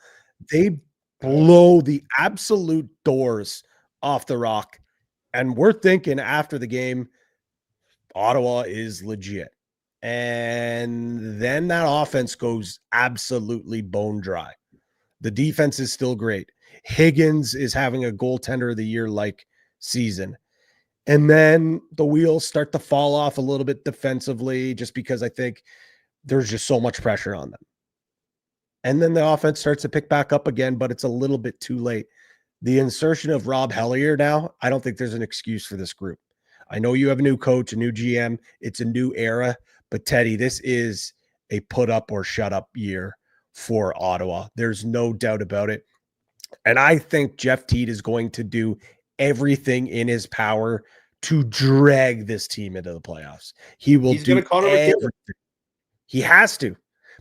They blow the absolute doors off the Rock. And we're thinking after the game, Ottawa is legit. And then that offense goes absolutely bone dry. The defense is still great. Higgins is having a goaltender of the year like season. And then the wheels start to fall off a little bit defensively, just because I think there's just so much pressure on them. And then the offense starts to pick back up again, but it's a little bit too late. The insertion of Rob Hellier now, I don't think there's an excuse for this group. I know you have a new coach, a new GM. It's a new era. But Teddy, this is a put up or shut up year for Ottawa. There's no doubt about it. And I think Jeff Teat is going to do everything in his power to drag this team into the playoffs. He's do everything. He has to.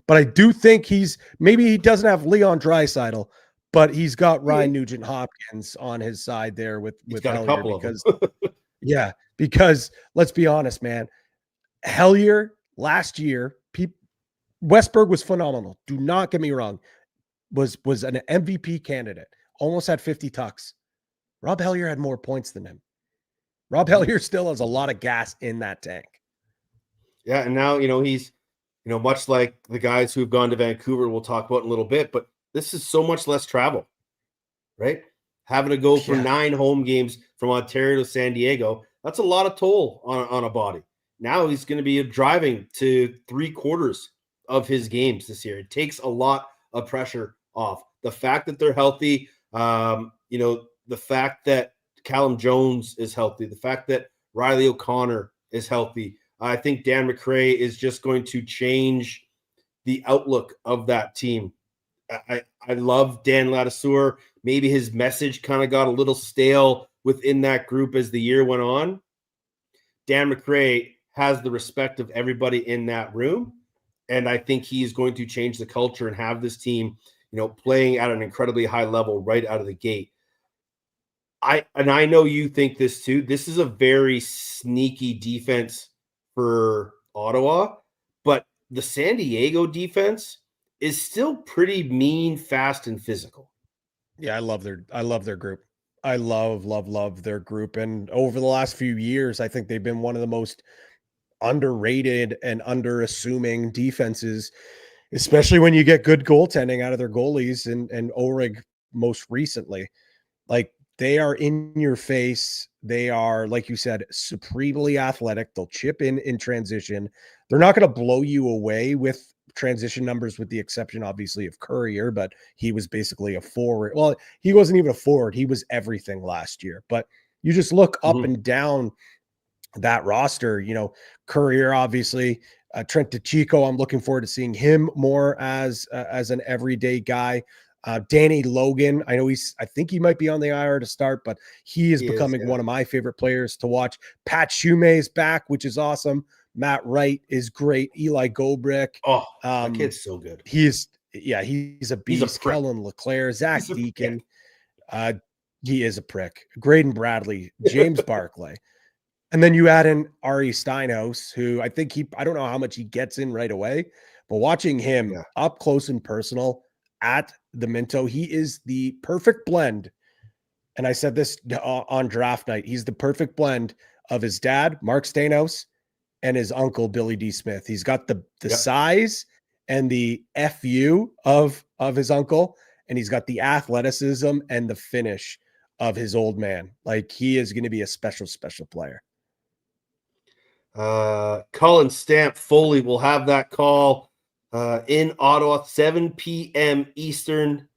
But I do think maybe he doesn't have Leon Draisaitl, but he's got Ryan Nugent-Hopkins on his side there with Hellier, a couple because, of them. Because let's be honest, man. Hellier last year, Westberg was phenomenal. Do not get me wrong. Was an MVP candidate. Almost had 50 tucks. Rob Hellier had more points than him. Rob Hellier still has a lot of gas in that tank. Yeah, and now, he's, much like the guys who've gone to Vancouver, we'll talk about in a little bit, but this is so much less travel, right? Having to go for 9 home games from Ontario to San Diego, that's a lot of toll on a body. Now he's going to be driving to 3/4 of his games this year. It takes a lot of pressure off. The fact that they're healthy, the fact that Callum Jones is healthy, the fact that Riley O'Connor is healthy, I think Dan McRae is just going to change the outlook of that team. I love Dan Ladouceur. Maybe his message kind of got a little stale within that group as the year went on. Dan McRae has the respect of everybody in that room, and I think he's going to change the culture and have this team, playing at an incredibly high level right out of the gate. I know you think this too. This is a very sneaky defense for Ottawa, but the San Diego defense is still pretty mean, fast, and physical. Yeah, I love their group. I love their group. And over the last few years, I think they've been one of the most underrated and underassuming defenses, especially when you get good goaltending out of their goalies and Orig most recently. Like, they are in your face. They are, like you said, supremely athletic. They'll chip in transition. They're not going to blow you away with transition numbers, with the exception, obviously, of Courier, but he was basically a forward. Well, he wasn't even a forward. He was everything last year. But you just look up and down that roster, Courier, obviously, Trent DeChico. I'm looking forward to seeing him more as an everyday guy. Danny Logan, I think he might be on the IR to start, but he is becoming one of my favorite players to watch. Pat Shumay is back, which is awesome. Matt Wright is great. Eli Gobrick. Oh, that kid's so good. He's a beast. Kellen LeClaire, Zach Deacon. He is a prick. Graydon Bradley, James Barclay. And then you add in Ari Steinhaus, who I don't know how much he gets in right away, but watching him up close and personal at the Minto, he is the perfect blend. And I said this on draft night. He's the perfect blend of his dad, Mark Steinhaus, and his uncle, Billy D. Smith. He's got the size and the FU of his uncle, and he's got the athleticism and the finish of his old man. Like, he is going to be a special, special player. Colin Stamp Foley will have that call in Ottawa, 7 p.m. Eastern.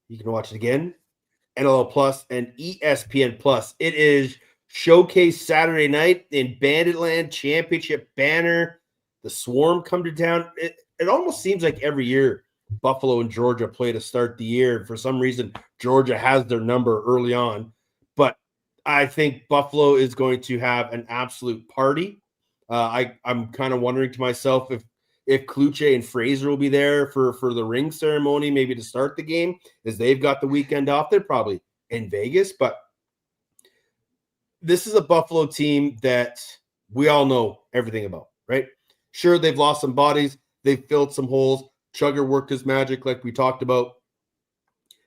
You can watch it again. NLL Plus and ESPN Plus. It is Showcase Saturday night in Banditland, championship banner. The Swarm come to town. It almost seems like every year Buffalo and Georgia play to start the year. For some reason, Georgia has their number early on. But I think Buffalo is going to have an absolute party. I'm kind of wondering to myself if Kluche and Fraser will be there for the ring ceremony, maybe to start the game, as they've got the weekend off. They're probably in Vegas, but this is a Buffalo team that we all know everything about, right? Sure, they've lost some bodies. They filled some holes. Chugger worked his magic like we talked about.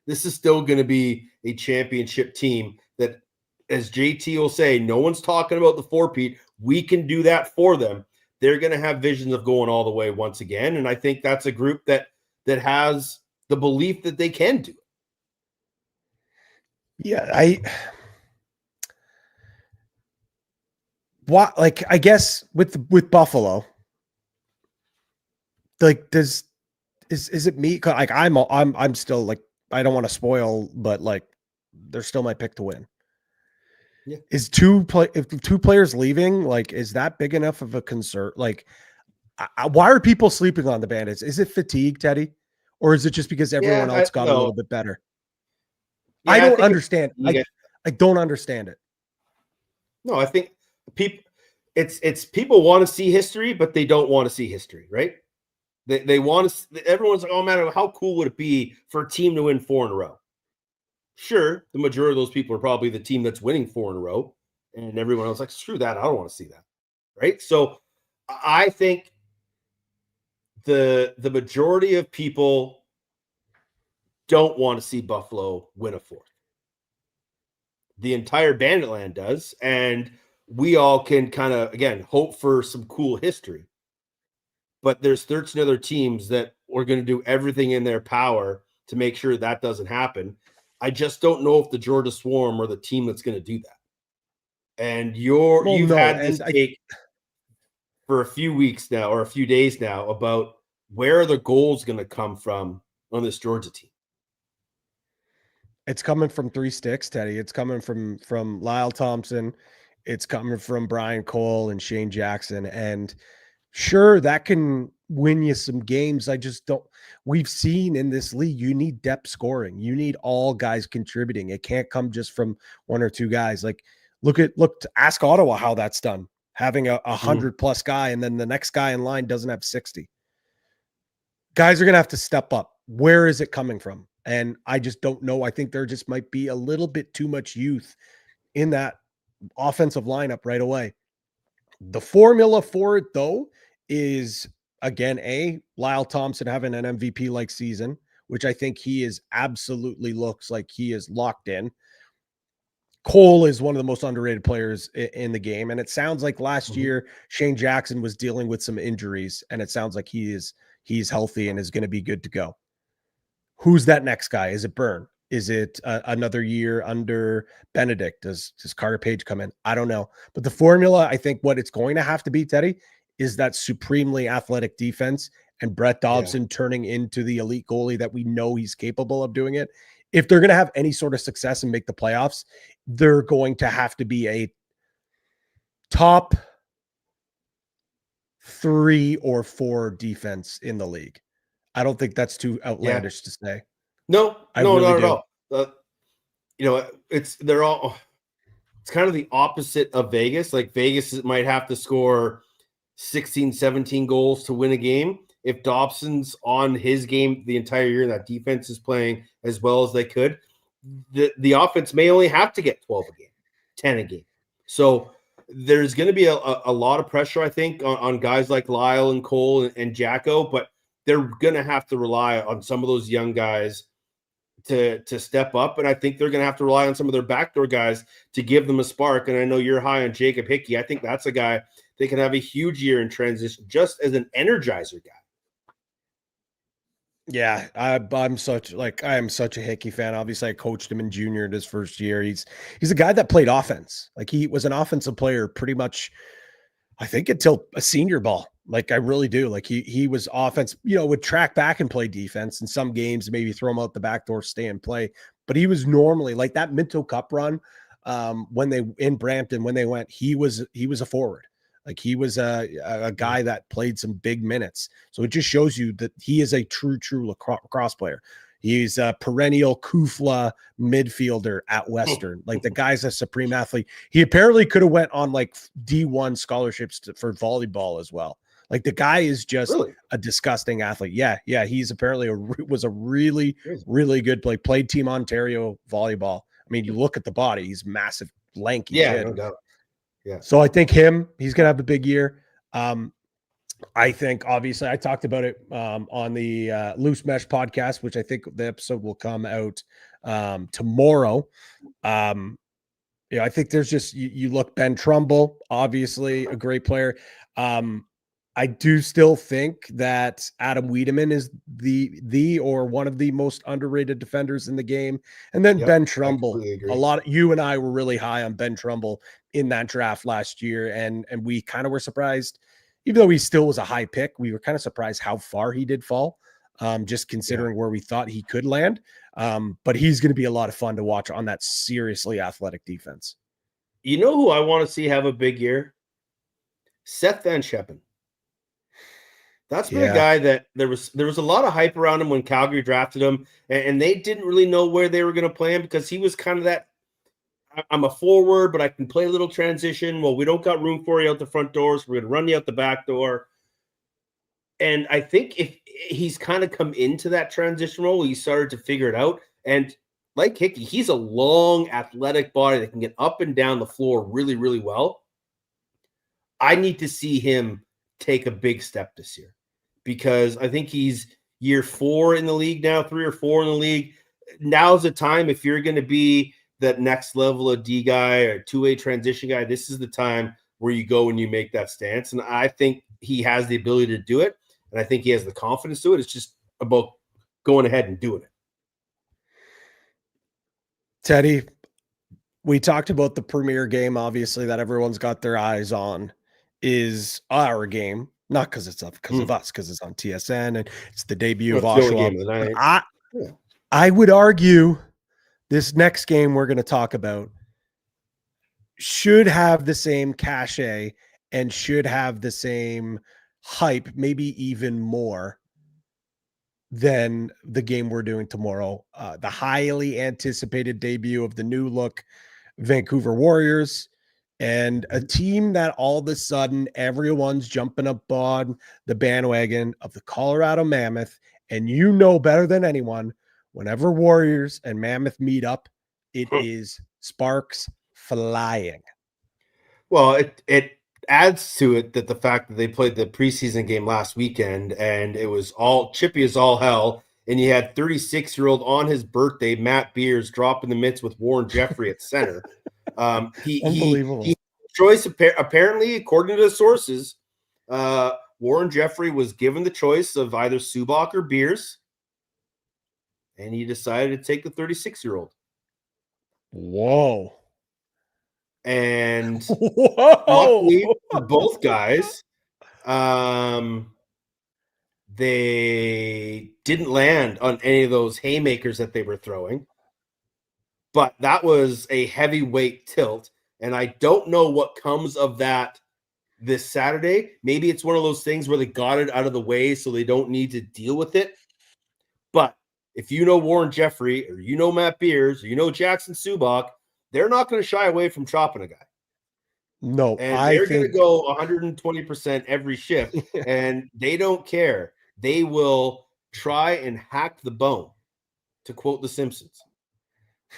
This is still going to be a championship team that, as JT will say, no one's talking about the four-peat. We can do that for them. They're going to have visions of going all the way once again. And I think that's a group that has the belief that they can do it. Yeah, I guess with Buffalo, like is it me? Like I'm still like, I don't want to spoil, but like they're still my pick to win. Yeah. Is if two players leaving, like, is that big enough of a concern? Like, why are people sleeping on the Bandits? Is it fatigue, Teddy? Or is it just because everyone else got a little bit better? Yeah, I don't understand. I don't understand it. No, I think it's people want to see history, but they don't want to see history, right? They want to. Everyone's like, oh man, how cool would it be for a team to win 4 in a row? Sure, the majority of those people are probably the team that's winning 4 in a row, and everyone else like, screw that, I don't want to see that, right? So I think the majority of people don't want to see Buffalo win a 4th. The entire Banditland does, and we all can kind of, again, hope for some cool history. But there's 13 other teams that are going to do everything in their power to make sure that doesn't happen. I just don't know if the Georgia Swarm are the team that's going to do that. And you've had this take for a few weeks now, or a few days now, about where are the goals going to come from on this Georgia team. It's coming from 3 sticks, Teddy. It's coming from Lyle Thompson. It's coming from Brian Cole and Shane Jackson. And sure, that can win you some games. I just don't. We've seen in this league, you need depth scoring. You need all guys contributing. It can't come just from 1 or 2 guys. Like, ask Ottawa how that's done. Having a 100+ guy, and then the next guy in line doesn't have 60. Guys are going to have to step up. Where is it coming from? And I just don't know. I think there just might be a little bit too much youth in that offensive lineup right away. The formula for it, though, is, again, Lyle Thompson having an MVP-like season, which I think he is absolutely looks like he is locked in. Cole is one of the most underrated players in the game. And it sounds like last year, Shane Jackson was dealing with some injuries, and it sounds like he's healthy and is going to be good to go. Who's that next guy? Is it Byrne? Is it another year under Benedict? Does Carter Page come in? I don't know. But the formula, I think what it's going to have to be, Teddy, is that supremely athletic defense and Brett Dobson turning into the elite goalie that we know he's capable of doing it. If they're going to have any sort of success and make the playoffs, they're going to have to be a top 3 or 4 defense in the league. I don't think that's too outlandish to say. No, not at all. It's kind of the opposite of Vegas. Like, Vegas might have to score 16, 17 goals to win a game. If Dobson's on his game the entire year and that defense is playing as well as they could, the offense may only have to get 12 a game, 10 a game. So there's going to be a lot of pressure, I think, on guys like Lyle and Cole and Jacko, but they're going to have to rely on some of those young guys to step up. And I think they're going to have to rely on some of their backdoor guys to give them a spark. And I know you're high on Jacob Hickey. I think that's a guy that can have a huge year in transition just as an energizer guy. Yeah, I am such a Hickey fan. Obviously, I coached him in junior in his first year. He's a guy that played offense. Like, he was an offensive player pretty much, I think, until a senior ball. Like, I really do. Like, he was offense, would track back and play defense in some games, maybe throw him out the back door, stay and play. But he was normally, like, that Minto Cup run when they in Brampton, when they went, he was a forward. Like, he was a guy that played some big minutes. So it just shows you that he is a true lacrosse player. He's a perennial Kufla midfielder at Western. Like, the guy's a supreme athlete. He apparently could have went on like D1 scholarships for volleyball as well. Like, the guy is just a disgusting athlete. Yeah. He's apparently was a really, really good play. Played Team Ontario volleyball. I mean, you look at the body; he's massive, lanky. Yeah, no doubt. Yeah. So I think he's going to have a big year. I think obviously I talked about it on the Loose Mesh podcast, which I think the episode will come out tomorrow. I think there's just you look Ben Trumbull, obviously a great player. I do still think that Adam Wiedemann is the or one of the most underrated defenders in the game. And then Yep, Ben I Trumbull. completely agree. A lot you and I were really high on Ben Trumbull in that draft last year, and we kind of were surprised, even though he still was a high pick, we were kind of surprised how far he did fall. Just considering where we thought he could land. But he's going to be a lot of fun to watch on that seriously athletic defense. You know who I want to see have a big year? Seth Van Scheppen. That's been a guy that there was a lot of hype around him when Calgary drafted him, and they didn't really know where they were going to play him because he was kind of that, I'm a forward, but I can play a little transition. Well, we don't got room for you out the front doors. We're going to run you out the back door. And I think if he's kind of come into that transition role, he started to figure it out. And like Hickey, he's a long, athletic body that can get up and down the floor really, really well. I need to see him take a big step this year because I think he's year 4 in the league now, 3 or 4 in the league. Now's the time if you're going to be that next level of D guy or 2-way transition guy, this is the time where you go and you make that stance. And I think he has the ability to do it. And I think he has the confidence to it. It's just about going ahead and doing it. Teddy, we talked about the premier game, obviously, that everyone's got their eyes on is our game. Not because it's up because of us, because it's on TSN and it's the debut of Oshawa. Game of the night. I would argue this next game we're going to talk about should have the same cachet and should have the same hype, maybe even more than the game we're doing tomorrow. The highly anticipated debut of the new look Vancouver Warriors, and a team that all of a sudden everyone's jumping up on the bandwagon of the Colorado Mammoth. And you know better than anyone, whenever Warriors and Mammoth meet up, it is sparks flying. Well, it adds to it that the fact that they played the preseason game last weekend and it was all chippy as all hell. And you had 36-year-old on his birthday, Matt Beers, dropping the mitts with Warren Jeffrey at center. Unbelievable. He choice apparently, according to the sources, Warren Jeffrey was given the choice of either Subak or Beers, and he decided to take the 36-year-old. Whoa. And luckily for both guys, they didn't land on any of those haymakers that they were throwing. But that was a heavyweight tilt. And I don't know what comes of that this Saturday. Maybe it's one of those things where they got it out of the way so they don't need to deal with it. But if you know Warren Jeffrey or you know Matt Beers or you know Jackson Subak, they're not going to shy away from chopping a guy. No, and they're going to go 120% every shift, and they don't care. They will try and hack the bone, to quote The Simpsons.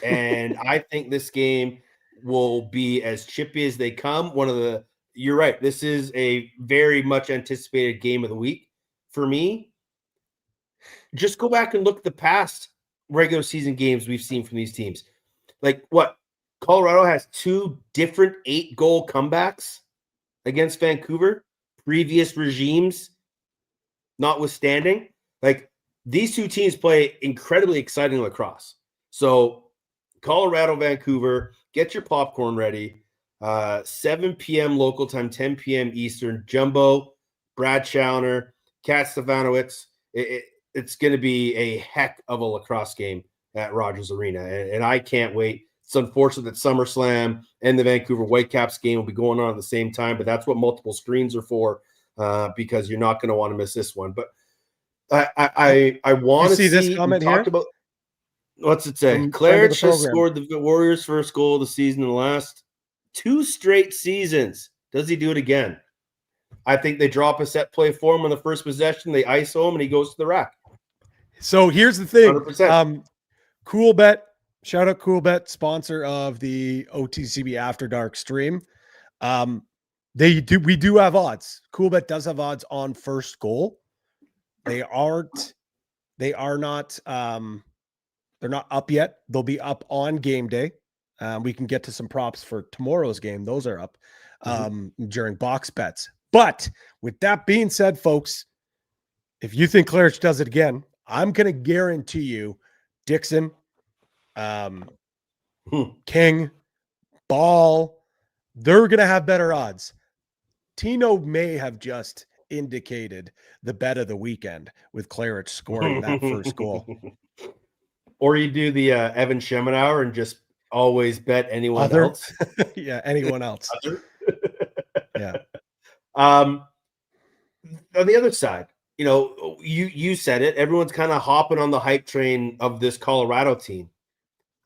And I think this game will be as chippy as they come. You're right. This is a very much anticipated game of the week for me. Just go back and look at the past regular season games we've seen from these teams. Like what? Colorado has 2 different 8-goal comebacks against Vancouver, previous regimes notwithstanding. Like these 2 teams play incredibly exciting lacrosse. So Colorado, Vancouver, get your popcorn ready. 7 p.m. local time, 10 p.m. Eastern. Jumbo, Brad Challoner, Kat Stefanowicz. It's going to be a heck of a lacrosse game at Rogers Arena, and I can't wait. It's unfortunate that SummerSlam and the Vancouver Whitecaps game will be going on at the same time, but that's what multiple screens are for, because you're not going to want to miss this one. But I want to see this comment here. About, what's it say? Clarence has scored the Warriors' first goal of the season in the last 2 straight seasons. Does he do it again? I think they drop a set play for him on the first possession. They ISO him, and he goes to the rack. So here's the thing. 100%. Coolbet. Shout out Coolbet, sponsor of the OTCB After Dark stream. They do. We do have odds. Coolbet does have odds on first goal. They aren't. They are not. They're not up yet. They'll be up on game day. We can get to some props for tomorrow's game. Those are up during box bets. But with that being said, folks, if you think Claridge does it again, I'm going to guarantee you Dixon, King, Ball, they're going to have better odds. Tino may have just indicated the bet of the weekend with Claridge scoring that first goal. Or you do the Evan Schemenauer and just always bet anyone else. Yeah, anyone else. Yeah. On the other side, you said it. Everyone's kind of hopping on the hype train of this Colorado team.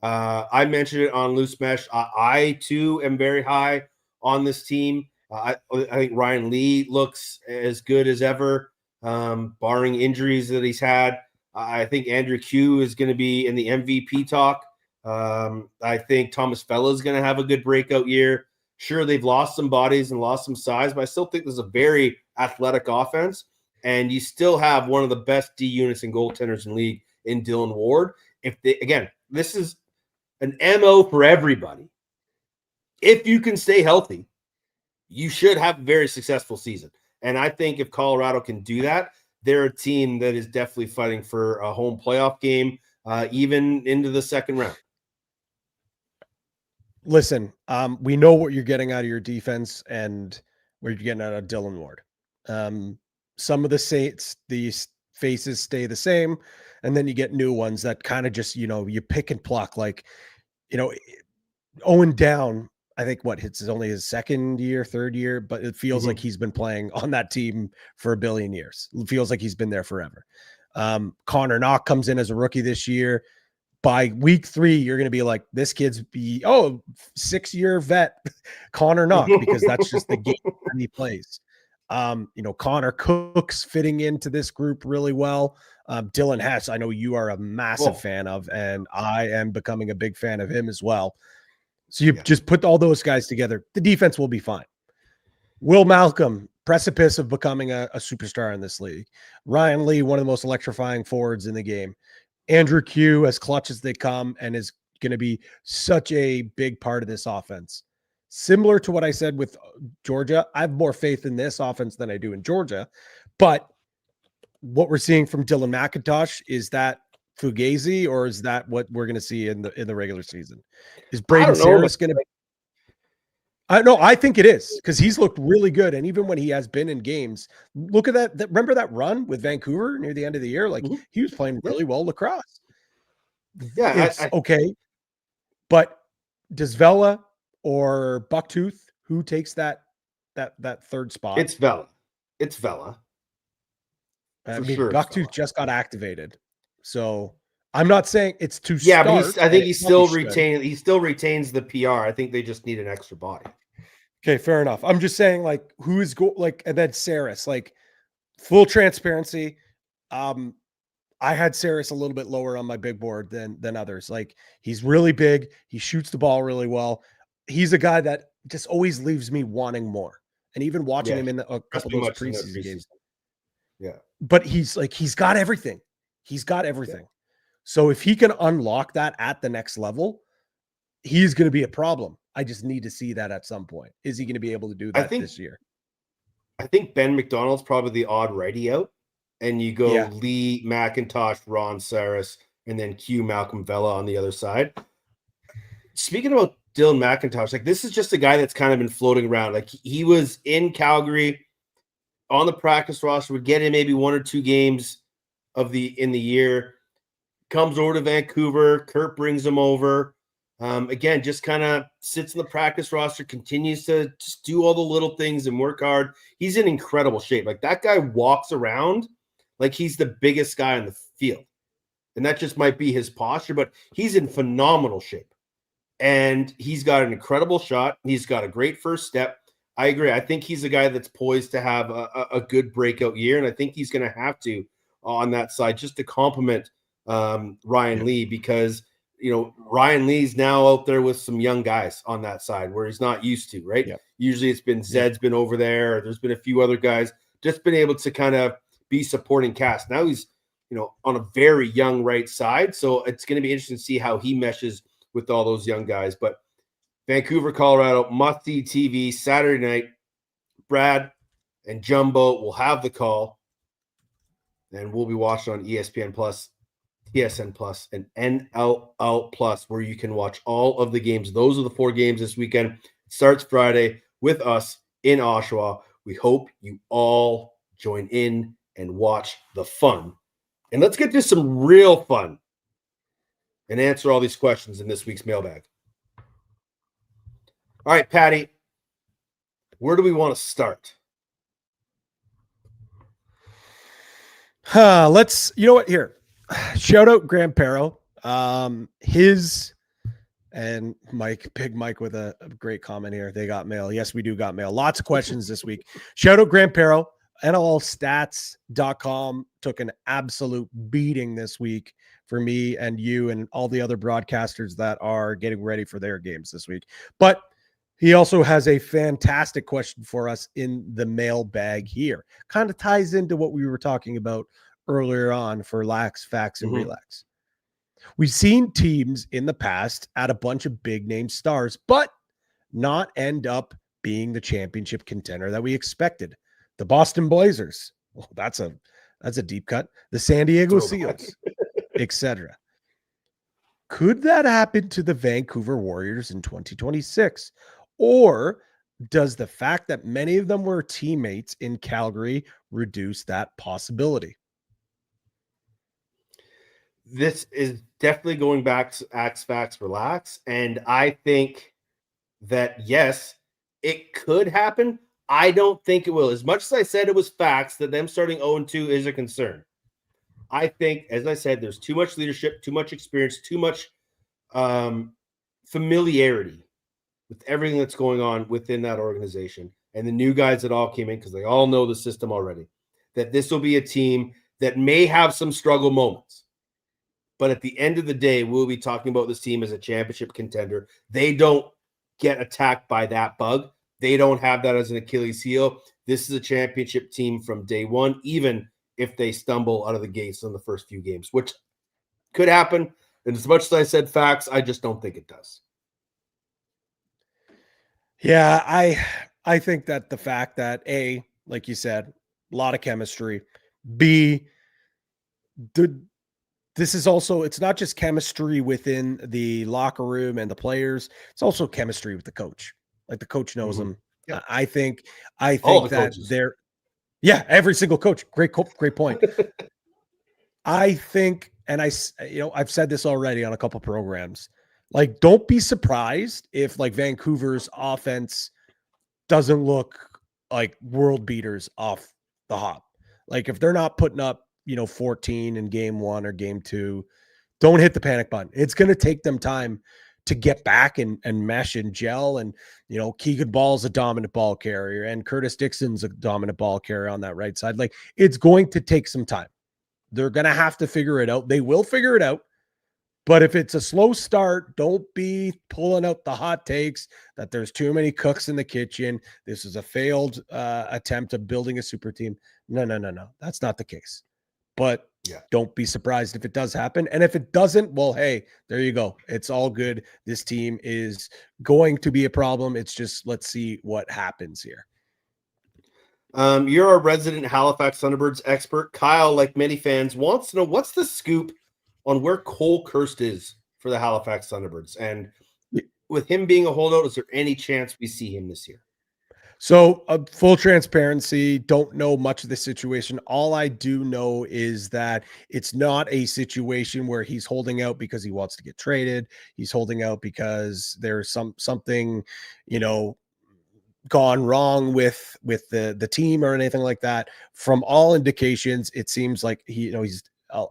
I mentioned it on Loose Mesh. I too am very high on this team. I think Ryan Lee looks as good as ever, barring injuries that he's had. I think Andrew Q is going to be in the MVP talk. I think Thomas Fella is going to have a good breakout year. Sure, they've lost some bodies and lost some size, but I still think there's a very athletic offense. And you still have one of the best D units and goaltenders in league in Dylan Ward. This is an MO for everybody. If you can stay healthy, you should have a very successful season. And I think if Colorado can do that, they're a team that is definitely fighting for a home playoff game, even into the second round. Listen, we know what you're getting out of your defense and what you're getting out of Dylan Ward. Some of these faces stay the same, and then you get new ones that kind of just, you pick and pluck. Like, Owen Down, I think it's only his third year, but it feels like he's been playing on that team for a billion years. It feels like he's been there forever. Connor Knock comes in as a rookie this year. By week 3, you're going to be like, this kid's 6-year vet, Connor Knock, because that's just the game that he plays. Connor Cook's fitting into this group really well. Dylan Hess, I know you are a massive fan of, and I am becoming a big fan of him as well. So you just put all those guys together. The defense will be fine. Will Malcolm, precipice of becoming a superstar in this league. Ryan Lee, one of the most electrifying forwards in the game. Andrew Q, as clutch as they come, and is going to be such a big part of this offense. Similar to what I said with Georgia, I have more faith in this offense than I do in Georgia. But what we're seeing from Dylan McIntosh, is that Fugazi, or is that what we're going to see in the regular season? Is Braden Saris going to be? I think it is, because he's looked really good. And even when he has been in games, look at that. Remember that run with Vancouver near the end of the year? Like, he was playing really well lacrosse. Yeah. It's okay. But does Vela or Bucktooth, who takes that third spot? It's Vela. I mean, sure, Bucktooth just got activated. So I'm not saying it's too. Yeah, but I think he still retains the PR. I think they just need an extra body. Okay, fair enough. I'm just saying, like, who is and then Saris, like, full transparency. I had Saris a little bit lower on my big board than others. Like, he's really big. He shoots the ball really well. He's a guy that just always leaves me wanting more. And even watching him in a couple of those preseason games. Yeah. But he's got everything. He's got everything. Yeah. So if he can unlock that at the next level, he's going to be a problem. I just need to see that at some point. Is he going to be able to do that this year? I think Ben McDonald's probably the odd righty out. And you go Lee, McIntosh, Ron Saris, and then Q, Malcolm Vela on the other side. Speaking about Dylan McIntosh, like, this is just a guy that's kind of been floating around. Like, he was in Calgary on the practice roster, would get in maybe 1 or 2 games in the year, comes over to Vancouver. Kurt brings him over. Again, just kind of sits in the practice roster, continues to just do all the little things and work hard. He's in incredible shape. Like, that guy walks around like he's the biggest guy on the field. And that just might be his posture, but he's in phenomenal shape. And he's got an incredible shot. He's got a great first step. I agree. I think he's a guy that's poised to have a good breakout year. And I think he's going to have to on that side just to complement Ryan Lee, because Ryan Lee's now out there with some young guys on that side where he's not used to, right? Yep. Usually it's been Zed's been over there. There's been a few other guys just been able to kind of be supporting cast. Now he's, on a very young right side. So it's going to be interesting to see how he meshes with all those young guys. But Vancouver, Colorado, must-see TV Saturday night. Brad and Jumbo will have the call, and we'll be watching on ESPN Plus, TSN Plus, and NLL Plus, where you can watch all of the games. Those are the 4 games this weekend. It starts Friday with us in Oshawa. We hope you all join in and watch the fun. And let's get to some real fun and answer all these questions in this week's mailbag. All right, Patty, where do we want to start? Let's, you know what, here. Shout out Graham Perro. His and Big Mike with a great comment here. They got mail. Yes, we do got mail. Lots of questions this week. Shout out Graham Perro. NLStats.com took an absolute beating this week for me and you and all the other broadcasters that are getting ready for their games this week. But he also has a fantastic question for us in the mailbag here. Kind of ties into what we were talking about earlier on for Lax, Facts, and Relax. We've seen teams in the past add a bunch of big name stars, but not end up being the championship contender that we expected. The Boston Blazers. Well, that's a deep cut. The San Diego Seals, etc. Could that happen to the Vancouver Warriors in 2026? Or does the fact that many of them were teammates in Calgary reduce that possibility? This is definitely going back to Axe, Facts, Relax. And I think that, yes, it could happen. I don't think it will. As much as I said it was facts that them starting 0-2 is a concern. I think, as I said, there's too much leadership, too much experience, too much familiarity with everything that's going on within that organization. And the new guys that all came in, because they all know the system already, that this will be a team that may have some struggle moments. But at the end of the day, we'll be talking about this team as a championship contender. They don't get attacked by that bug. They don't have that as an Achilles heel. This is a championship team from day one, even if they stumble out of the gates in the first few games, which could happen. And as much as I said facts, I just don't think it does. Yeah, I think that the fact that A, like you said, a lot of chemistry. B, this is also, it's not just chemistry within the locker room and the players. It's also chemistry with the coach. Like the coach knows them. Yep. I think that coaches. Every single coach. Great point. I think, and I've said this already on a couple programs, like, don't be surprised if like Vancouver's offense doesn't look like world beaters off the hop. Like if they're not putting up, 14 in game 1 or game 2, don't hit the panic button. It's going to take them time to get back and mesh and gel. And, Keegan Ball's a dominant ball carrier and Curtis Dixon's a dominant ball carrier on that right side. Like it's going to take some time. They're going to have to figure it out. They will figure it out. But if it's a slow start, don't be pulling out the hot takes that there's too many cooks in the kitchen. This is a failed attempt of building a super team. No. That's not the case. But don't be surprised if it does happen. And if it doesn't, well, hey, there you go. It's all good. This team is going to be a problem. It's just, let's see what happens here. You're a resident Halifax Thunderbirds expert. Kyle, like many fans, wants to know what's the scoop on where Cole Kirst is for the Halifax Thunderbirds. And with him being a holdout, is there any chance we see him this year? So full transparency, don't know much of the situation. All I do know is that it's not a situation where he's holding out because he wants to get traded. He's holding out because there's something, gone wrong with the team or anything like that. From all indications, it seems like he's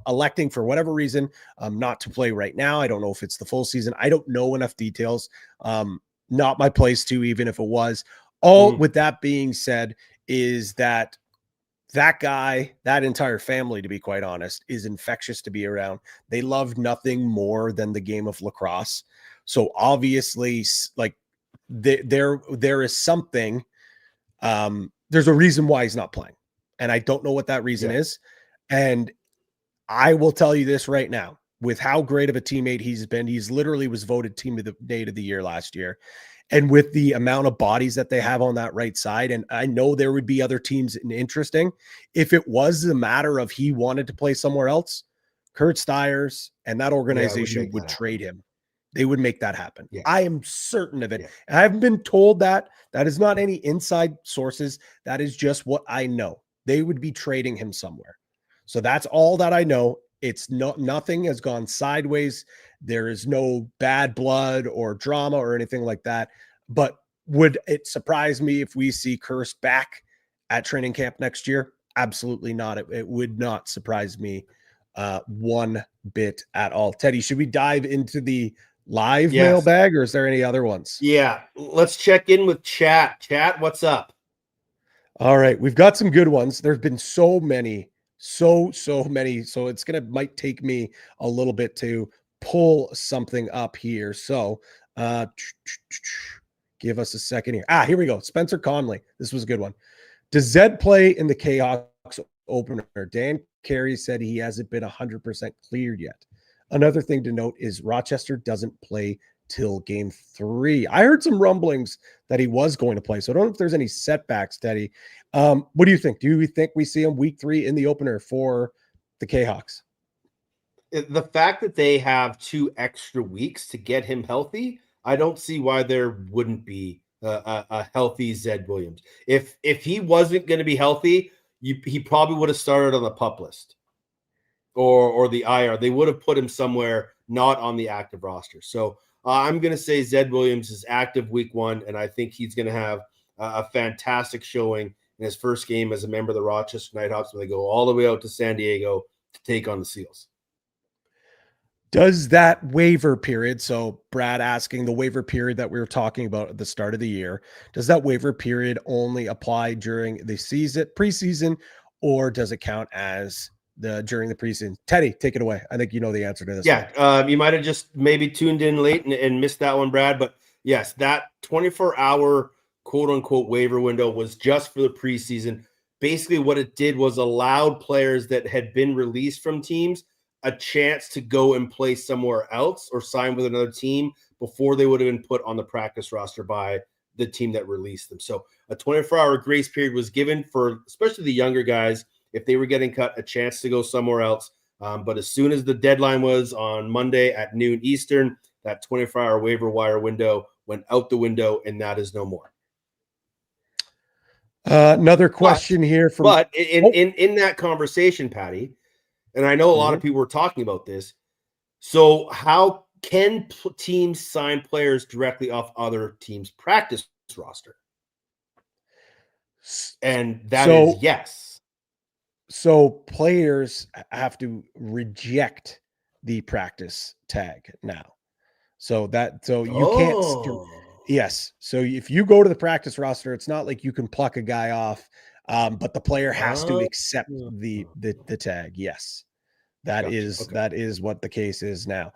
electing for whatever reason not to play right now. I don't know if it's the full season. I don't know enough details. Not my place to, even if it was. All with that being said, is that that guy, that entire family, to be quite honest, is infectious to be around. They love nothing more than the game of lacrosse. So obviously, like there is something. There's a reason why he's not playing, and I don't know what that reason is. And I will tell you this right now, with how great of a teammate he's been, he's literally was voted team of the day of the year last year. And with the amount of bodies that they have on that right side, and I know there would be other teams interesting. If it was a matter of he wanted to play somewhere else, Kurt Stiers and that organization would trade him. They would make that happen. Yeah. I am certain of it. Yeah. I haven't been told that. That is not any inside sources. That is just what I know. They would be trading him somewhere. So that's all that I know. It's nothing has gone sideways. There is no bad blood or drama or anything like that. But would it surprise me if we see Curse back at training camp next year? Absolutely not. It would not surprise me one bit at all. Teddy, should we dive into the live mailbag, or is there any other ones? Yeah, let's check in with chat. Chat, what's up? All right, we've got some good ones. There've been so many. So many. So it's might take me a little bit to pull something up here. So give us a second here. Here we go. Spencer Conley. This was a good one. Does Zed play in the K-Hawks opener? Dan Carey said he hasn't been 100% cleared yet. Another thing to note is Rochester doesn't play till game 3. I heard some rumblings that he was going to play, so I don't know if there's any setbacks, Teddy. What do you think? Do you think we see him week 3 in the opener for the K-Hawks? The fact that they have 2 extra weeks to get him healthy, I don't see why there wouldn't be a healthy Zed Williams. If he wasn't going to be healthy, he probably would have started on the PUP list or the IR. They would have put him somewhere not on the active roster. So I'm going to say Zed Williams is active week 1, and I think he's going to have a fantastic showing in his first game as a member of the Rochester Nighthawks when they go all the way out to San Diego to take on the Seals. Does that waiver period, so Brad asking the waiver period that we were talking about at the start of the year, does that waiver period only apply during the preseason, or does it count as during the preseason? Teddy, take it away. I think you know the answer to this. Yeah, you might have just maybe tuned in late and missed that one, Brad. But yes, that 24-hour quote-unquote waiver window was just for the preseason. Basically, what it did was allowed players that had been released from teams a chance to go and play somewhere else or sign with another team before they would have been put on the practice roster by the team that released them. So a 24-hour grace period was given for especially the younger guys if they were getting cut, a chance to go somewhere else. But as soon as the deadline was on Monday at noon Eastern, that 24-hour waiver wire window went out the window, and that is no more. Another question here from. But in that conversation, Patty, and I know a lot of people were talking about this. So how can teams sign players directly off other teams' practice roster? And that is yes. So players have to reject the practice tag now. So you can't. Yes. So if you go to the practice roster, it's not like you can pluck a guy off, but the player has to accept the tag. Yes. That is what the case is now.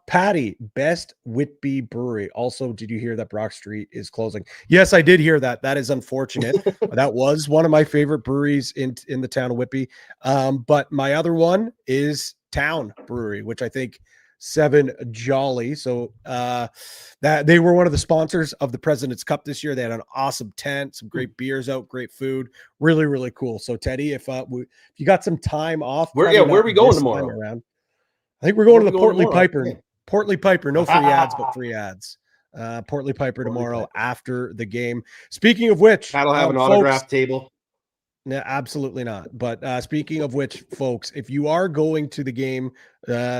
Patty, Best Whitby Brewery. Also, did you hear that Brock Street is closing? Yes, I did hear that. That is unfortunate. That was one of my favorite breweries in the town of Whitby. But my other one is Town Brewery, which I think 7 Jolly. So that they were one of the sponsors of the President's Cup this year. They had an awesome tent, some great beers out, great food, really, really cool. So Teddy, if you got some time off, where are we going tomorrow? Around, I think we're going to the Portly Piper. Yeah. Portly Piper, no free ads, but free ads. Portly Piper tomorrow after the game. Speaking of which, that'll have an autograph table. No, absolutely not. But speaking of which, folks, if you are going to the game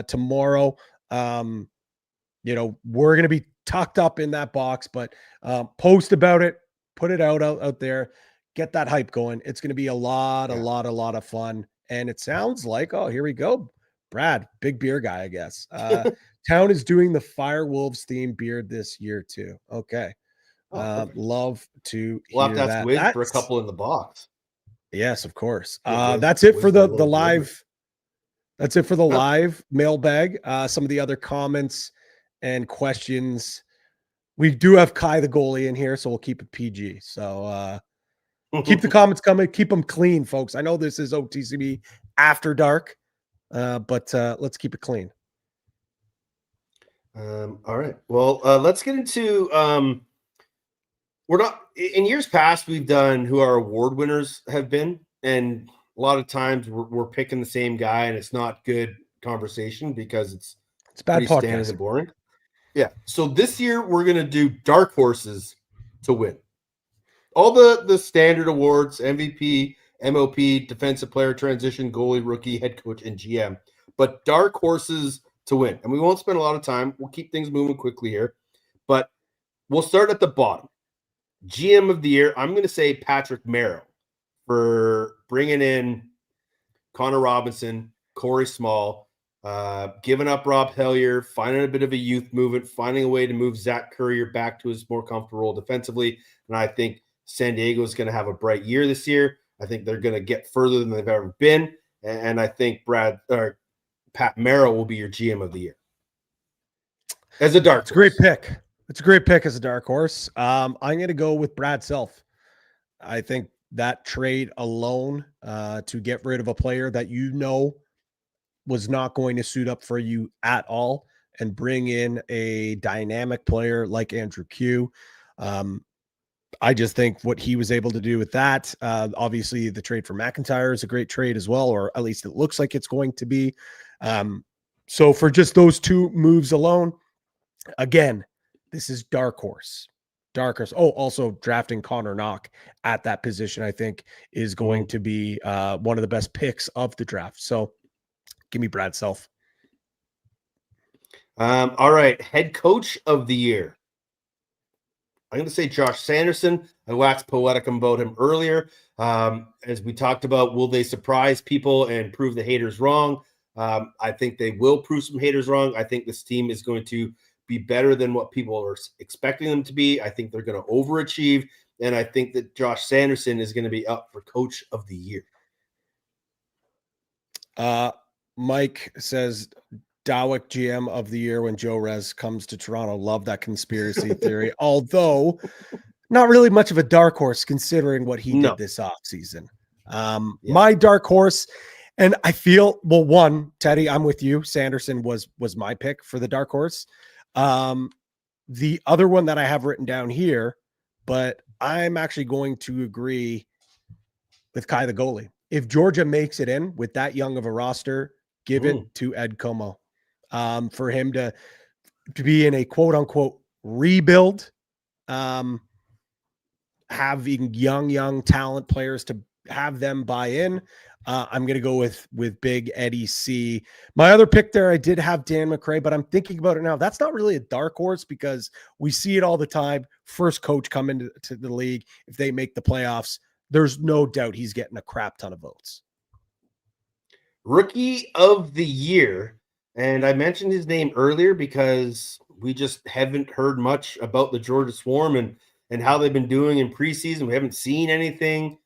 tomorrow, we're going to be tucked up in that box, but post about it, put it out there, get that hype going. It's going to be a lot of fun. And it sounds like, here we go. Brad, big beer guy, I guess. Town is doing the Firewolves theme beer this year too. Okay. Love to we'll have to ask Wiz for a couple in the box. Yes, of course. Wins That's it for by a the little delivery. live. That's it for the Huh. live mailbag. Some of the other comments and questions. We do have Kai the goalie in here, so we'll keep it PG. So keep the comments coming. Keep them clean, folks. I know this is OTCB after dark, but let's keep it clean. All right. Well, let's get into we're not in years past we've done who our award winners have been, and a lot of times we're picking the same guy, and it's not good conversation because it's bad pretty standard podcasting. and boring. Yeah. So this year we're gonna do dark horses to win. All the standard awards: MVP, MOP, defensive player, transition, goalie, rookie, head coach, and GM. But dark horses to win. And we won't spend a lot of time. We'll keep things moving quickly here. But we'll start at the bottom. GM of the year, I'm going to say Patrick Merrill for bringing in Connor Robinson, Corey Small, giving up Rob Hellier, finding a bit of a youth movement, finding a way to move Zach Currier back to his more comfortable role defensively. And I think San Diego is going to have a bright year this year. I think they're going to get further than they've ever been. And I think Pat Merrill will be your GM of the year. As a dark horse. It's a great pick. It's a great pick as a dark horse. I'm going to go with Brad Self. I think that trade alone to get rid of a player that you know was not going to suit up for you at all and bring in a dynamic player like Andrew Q. I just think what he was able to do with that, obviously the trade for McIntyre is a great trade as well, or at least it looks like it's going to be. So for just those two moves alone, again, this is dark horse. Dark horse. Oh, also drafting Connor Knock at that position, I think, is going to be one of the best picks of the draft. So give me Brad Self. All right. Head coach of the year. I'm going to say Josh Sanderson. I waxed poetic about him earlier. As we talked about, will they surprise people and prove the haters wrong? I think they will prove some haters wrong. I think this team is going to be better than what people are expecting them to be. I think they're going to overachieve. And I think that Josh Sanderson is going to be up for coach of the year. Mike says Dawick GM of the year when Joe Rez comes to Toronto. Love that conspiracy theory. Although not really much of a dark horse considering what he did this offseason. My dark horse, and I feel, well, one, Teddy, I'm with you. Sanderson was my pick for the dark horse. The other one that I have written down here, but I'm actually going to agree with Kai the goalie. If Georgia makes it in with that young of a roster, give it to Ed Como. For him to be in a quote unquote rebuild, having young talent players to have them buy in. I'm going to go with Big Eddie C. My other pick there, I did have Dan McRae, but I'm thinking about it now. That's not really a dark horse because we see it all the time. First coach come into the league. If they make the playoffs, there's no doubt he's getting a crap ton of votes. Rookie of the year. And I mentioned his name earlier because we just haven't heard much about the Georgia Swarm and how they've been doing in preseason. We haven't seen anything.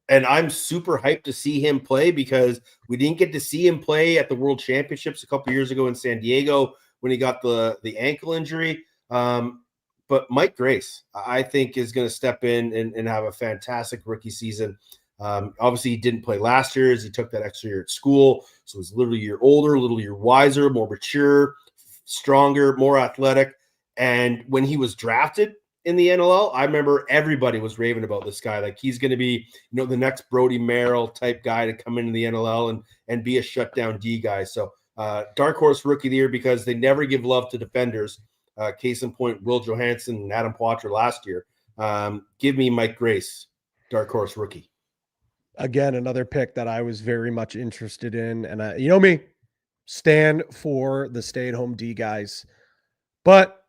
And I'm super hyped to see him play because we didn't get to see him play at the World Championships a couple years ago in San Diego when he got the ankle injury. But Mike Grace, I think, is going to step in and have a fantastic rookie season. Obviously, he didn't play last year as he took that extra year at school. So he's literally a year older, a little year wiser, more mature, stronger, more athletic. And when he was drafted in the NLL, I remember everybody was raving about this guy. Like he's going to be, the next Brody Merrill type guy to come into the NLL and be a shutdown D guy. So dark horse rookie of the year because they never give love to defenders. Case in point, Will Johansson and Adam Poitras last year. Give me Mike Grace, dark horse rookie. Again, another pick that I was very much interested in. And you know me, stand for the stay-at-home D guys. But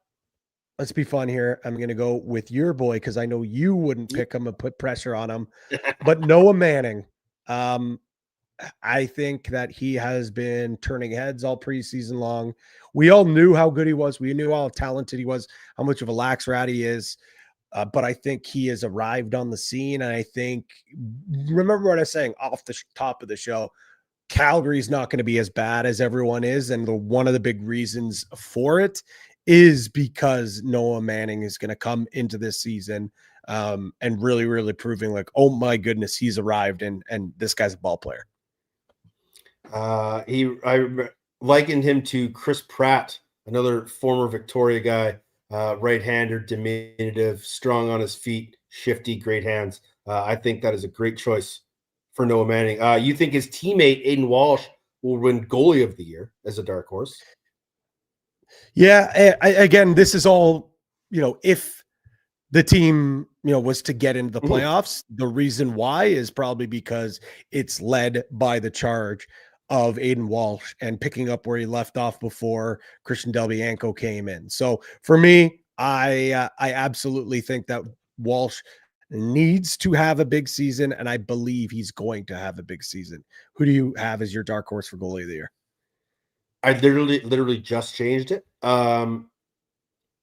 let's be fun here. I'm going to go with your boy because I know you wouldn't pick him and put pressure on him. But Noah Manning, I think that he has been turning heads all preseason long. We all knew how good he was. We knew how talented he was, how much of a lax rat he is. But I think he has arrived on the scene. And I think, remember what I was saying off the top of the show, Calgary's not going to be as bad as everyone is. And one of the big reasons for it is because Noah Manning is going to come into this season and really, really proving like, oh my goodness, he's arrived and this guy's a ball player. I likened him to Chris Pratt, another former Victoria guy, right-hander, diminutive, strong on his feet, shifty, great hands. I think that is a great choice for Noah Manning. You think his teammate Aiden Walsh will win goalie of the year as a dark horse? Yeah. Again, this is all, if the team, was to get into the playoffs, the reason why is probably because it's led by the charge of Aiden Walsh and picking up where he left off before Christian Delbianco came in. So for me, I absolutely think that Walsh needs to have a big season, and I believe he's going to have a big season. Who do you have as your dark horse for goalie of the year? I literally just changed it.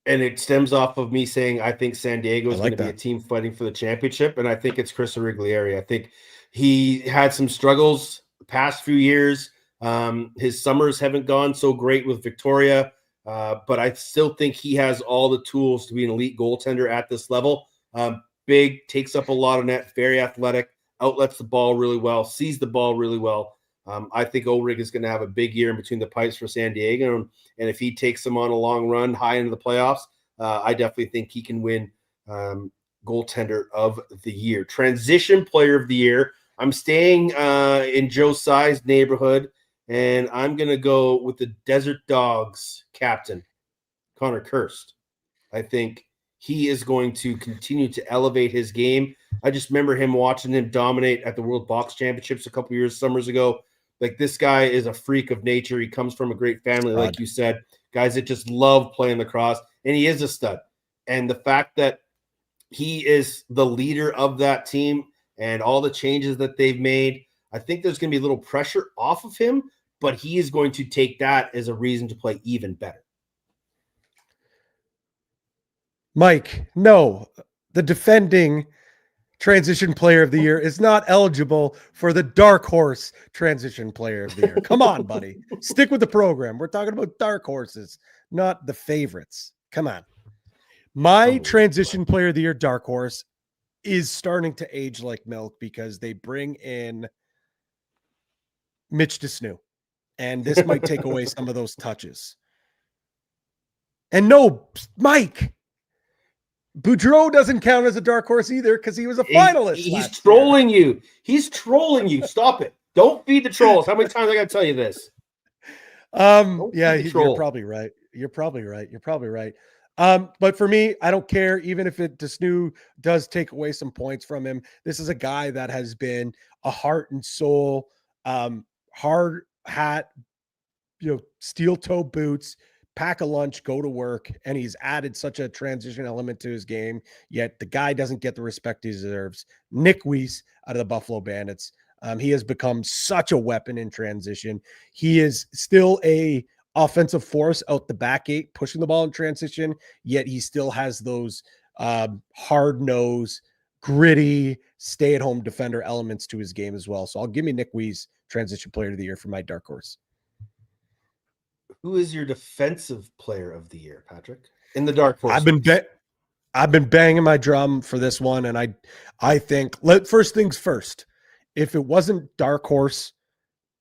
And it stems off of me saying I think San Diego is going to be a team fighting for the championship, and I think it's Chris Origlieri. I think he had some struggles the past few years. His summers haven't gone so great with Victoria, but I still think he has all the tools to be an elite goaltender at this level. Big, takes up a lot of net, very athletic, outlets the ball really well, sees the ball really well. I think Orig is going to have a big year in between the pipes for San Diego. And if he takes them on a long run high into the playoffs, I definitely think he can win goaltender of the year. Transition player of the year. I'm staying in Joe Tsai's neighborhood, and I'm going to go with the Desert Dogs captain, Connor Kirst. I think he is going to continue to elevate his game. I just remember watching him dominate at the World Box Championships a couple summers ago. Like, this guy is a freak of nature. He comes from a great family, like you said, guys that just love playing lacrosse, and he is a stud. And the fact that he is the leader of that team and all the changes that they've made, I think there's going to be a little pressure off of him, but he is going to take that as a reason to play even better. Mike, no, the defending transition player of the year is not eligible for the dark horse transition player of the year. Come on, buddy. Stick with the program. We're talking about dark horses, not the favorites. Come on. My transition player of the year dark horse is starting to age like milk because they bring in Mitch Desnew, and this might take away some of those touches. And no, Mike, Boudreau doesn't count as a dark horse either because he was a finalist. He's trolling you. He's trolling you. Stop it. Don't feed the trolls. How many times I got to tell you this? Yeah, you're probably right. You're probably right. But for me, I don't care. Even if Desnew does take away some points from him, this is a guy that has been a heart and soul, hard hat, steel toe boots, pack a lunch, go to work, and he's added such a transition element to his game, yet the guy doesn't get the respect he deserves. Nick Weiss out of the Buffalo Bandits. He has become such a weapon in transition. He is still a offensive force out the back eight, pushing the ball in transition, yet he still has those hard-nosed, gritty, stay-at-home defender elements to his game as well. So I'll give me Nick Weiss transition player of the year for my dark horse. Who is your defensive player of the year, Patrick? In the dark horse. I've been banging my drum for this one, and I think first things first. If it wasn't dark horse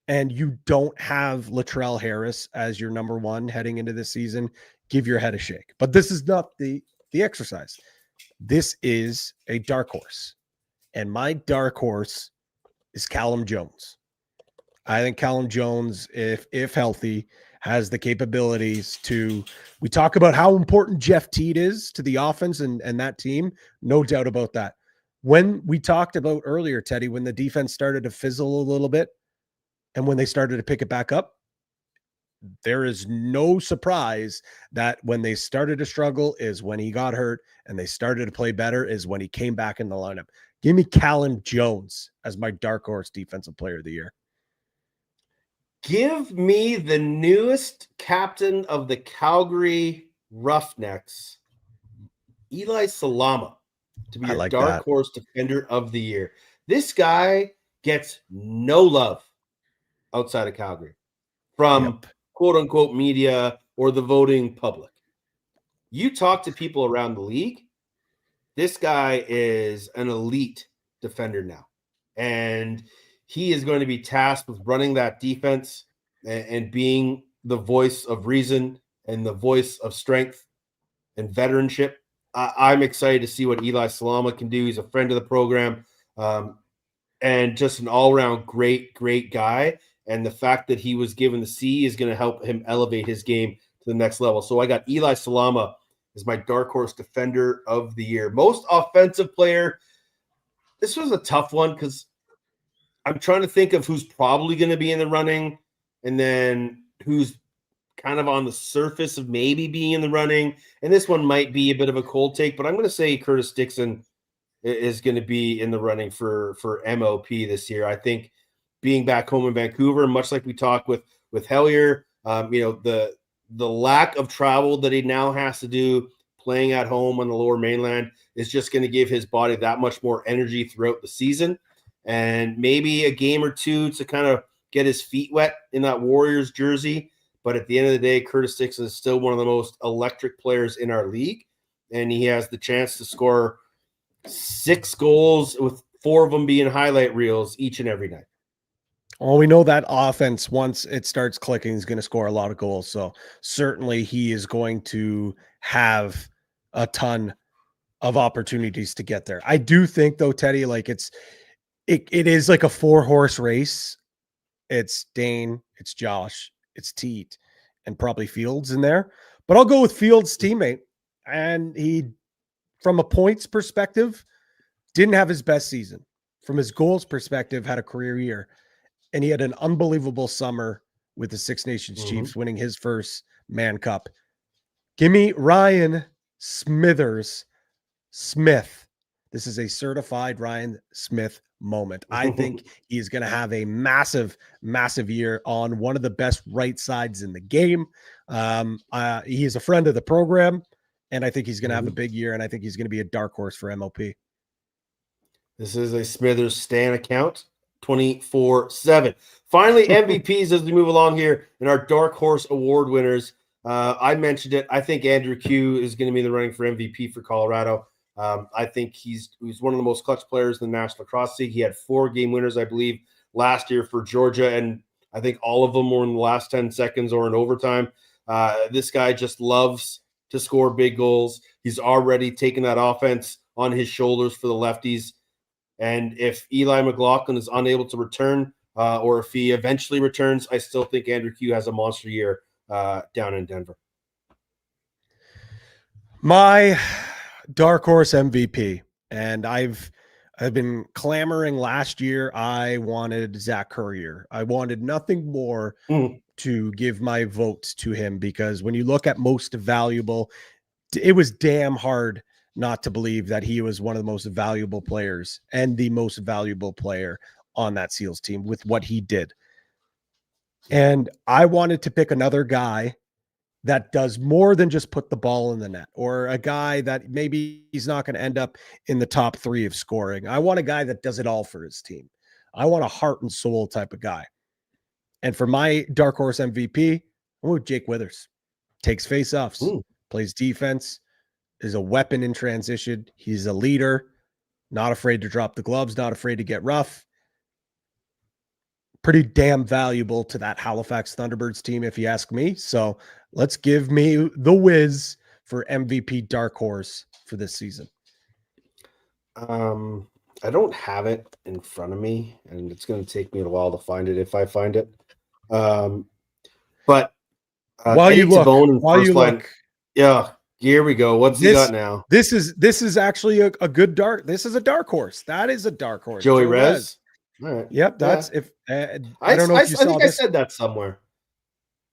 and you don't have Latrell Harris as your number one heading into this season, give your head a shake. But this is not the exercise. This is a dark horse, and my dark horse is Callum Jones. I think Callum Jones, if healthy, has the capabilities to, we talk about how important Jeff Teed is to the offense and that team. No doubt about that. When we talked about earlier, Teddy, when the defense started to fizzle a little bit and when they started to pick it back up, there is no surprise that when they started to struggle is when he got hurt, and they started to play better is when he came back in the lineup. Give me Callum Jones as my dark horse defensive player of the year. Give me the newest captain of the Calgary Roughnecks, Eli Salama to be I your like dark that. horse defender of the year. This guy gets no love outside of Calgary from Yep. quote unquote media or the voting public. You talk to people around the league, this guy is an elite defender now. And he is going to be tasked with running that defense and being the voice of reason and the voice of strength and veteranship. I'm excited to see what Eli Salama can do. He's a friend of the program, and just an all-around great guy. And the fact that he was given the C is going to help him elevate his game to the next level. So I got Eli Salama as my dark horse defender of the year. Most offensive player. This was a tough one because I'm trying to think of who's probably going to be in the running and then who's kind of on the surface of maybe being in the running. And this one might be a bit of a cold take, but I'm going to say Curtis Dixon is going to be in the running for MOP this year. I think being back home in Vancouver, much like we talked with Hellier, the lack of travel that he now has to do playing at home on the Lower Mainland is just going to give his body that much more energy throughout the season, and maybe a game or two to kind of get his feet wet in that Warriors jersey. But at the end of the day, Curtis Dixon is still one of the most electric players in our league, and he has the chance to score 6 goals with 4 of them being highlight reels each and every night. Well, we know that offense, once it starts clicking, is going to score a lot of goals. So certainly he is going to have a ton of opportunities to get there. I do think though, Teddy, like it is like a 4-horse race. It's Dane, it's Josh, it's Teat, and probably Fields in there. But I'll go with Fields' teammate. And he, from a points perspective, didn't have his best season. From his goals perspective, had a career year. And he had an unbelievable summer with the Six Nations Chiefs, winning his first Man Cup. Give me Ryan Smith. This is a certified Ryan Smith moment. I think he's going to have a massive year on one of the best right sides in the game. He is a friend of the program, and I think he's going to have a big year, and I think he's going to be a dark horse for MOP. This is a Smithers Stan account 24/7. Finally, MVPs as we move along here in our dark horse award winners. I mentioned it. I think Andrew Q is going to be in the running for MVP for Colorado. I think he's one of the most clutch players in the National Lacrosse League. He had 4 game winners, I believe, last year for Georgia, and I think all of them were in the last 10 seconds or in overtime. This guy just loves to score big goals. He's already taken that offense on his shoulders for the lefties. And if Eli McLaughlin is unable to return, or if he eventually returns, I still think Andrew Q has a monster year down in Denver. My dark horse MVP, and I've been clamoring last year. I wanted Zach Currier. I wanted nothing more to give my vote to him, because when you look at most valuable, it was damn hard not to believe that he was one of the most valuable players and the most valuable player on that SEALs team with what he did. And I wanted to pick another guy that does more than just put the ball in the net, or a guy that maybe he's not going to end up in the top 3 of scoring. I want a guy that does it all for his team. I want a heart and soul type of guy. And for my dark horse MVP, I'm with Jake Withers. Takes face-offs, plays defense, is a weapon in transition. He's a leader, not afraid to drop the gloves, not afraid to get rough. Pretty damn valuable to that Halifax Thunderbirds team, if you ask me. So let's give me the Wiz for MVP dark horse for this season. I don't have it in front of me, and it's going to take me a while to find it if I find it. But while you look, yeah, here we go. What's he got now? This is actually a good dark. This is a dark horse. That is a dark horse. Joey Rez. All right. Yep. That's if I don't know if you saw this. I said that somewhere.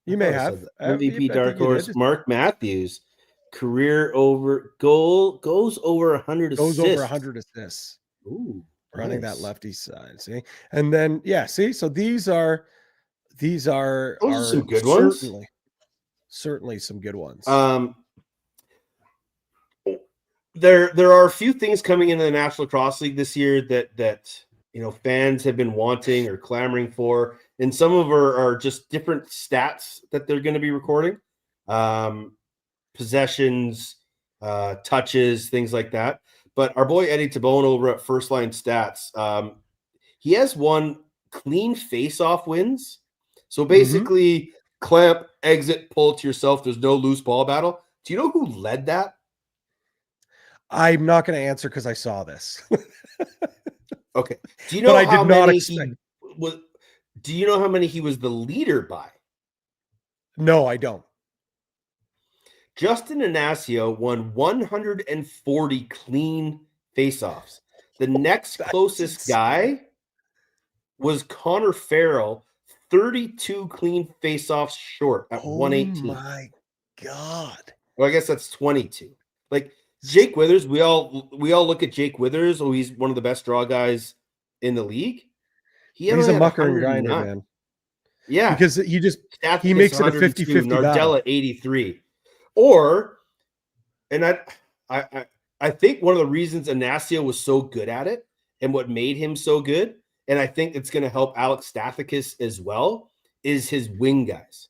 You may have MVP dark horse. Mark Matthews, career over goal goes over 100 assists. Goes over 100 assists. Ooh, running that lefty side. See, and then see. So these are some good ones. Certainly some good ones. there are a few things coming into the National Lacrosse League this year that fans have been wanting or clamoring for, and some of are just different stats that they're going to be recording, possessions, touches, things like that. But our boy Eddie Tabone over at First Line Stats, he has won clean face-off wins. So basically, clamp, exit, pull to yourself. There's no loose ball battle. Do you know who led that? I'm not going to answer because I saw this. Okay. Do you know I how did not many expect. do you know how many he was the leader by? No, I don't. Justin Anasio won 140 clean faceoffs. The next closest guy was Connor Farrell, 32 clean faceoffs short at 118. Oh my God. Well, I guess that's 22. Like Jake Withers, we all look at Jake Withers. Oh, he's one of the best draw guys in the league. He's a mucker and grinder, man. Yeah. Because he makes it a 50-50 battle. Nardella 83. And I think one of the reasons Anasio was so good at it and what made him so good, and I think it's going to help Alex Stathakis as well, is his wing guys.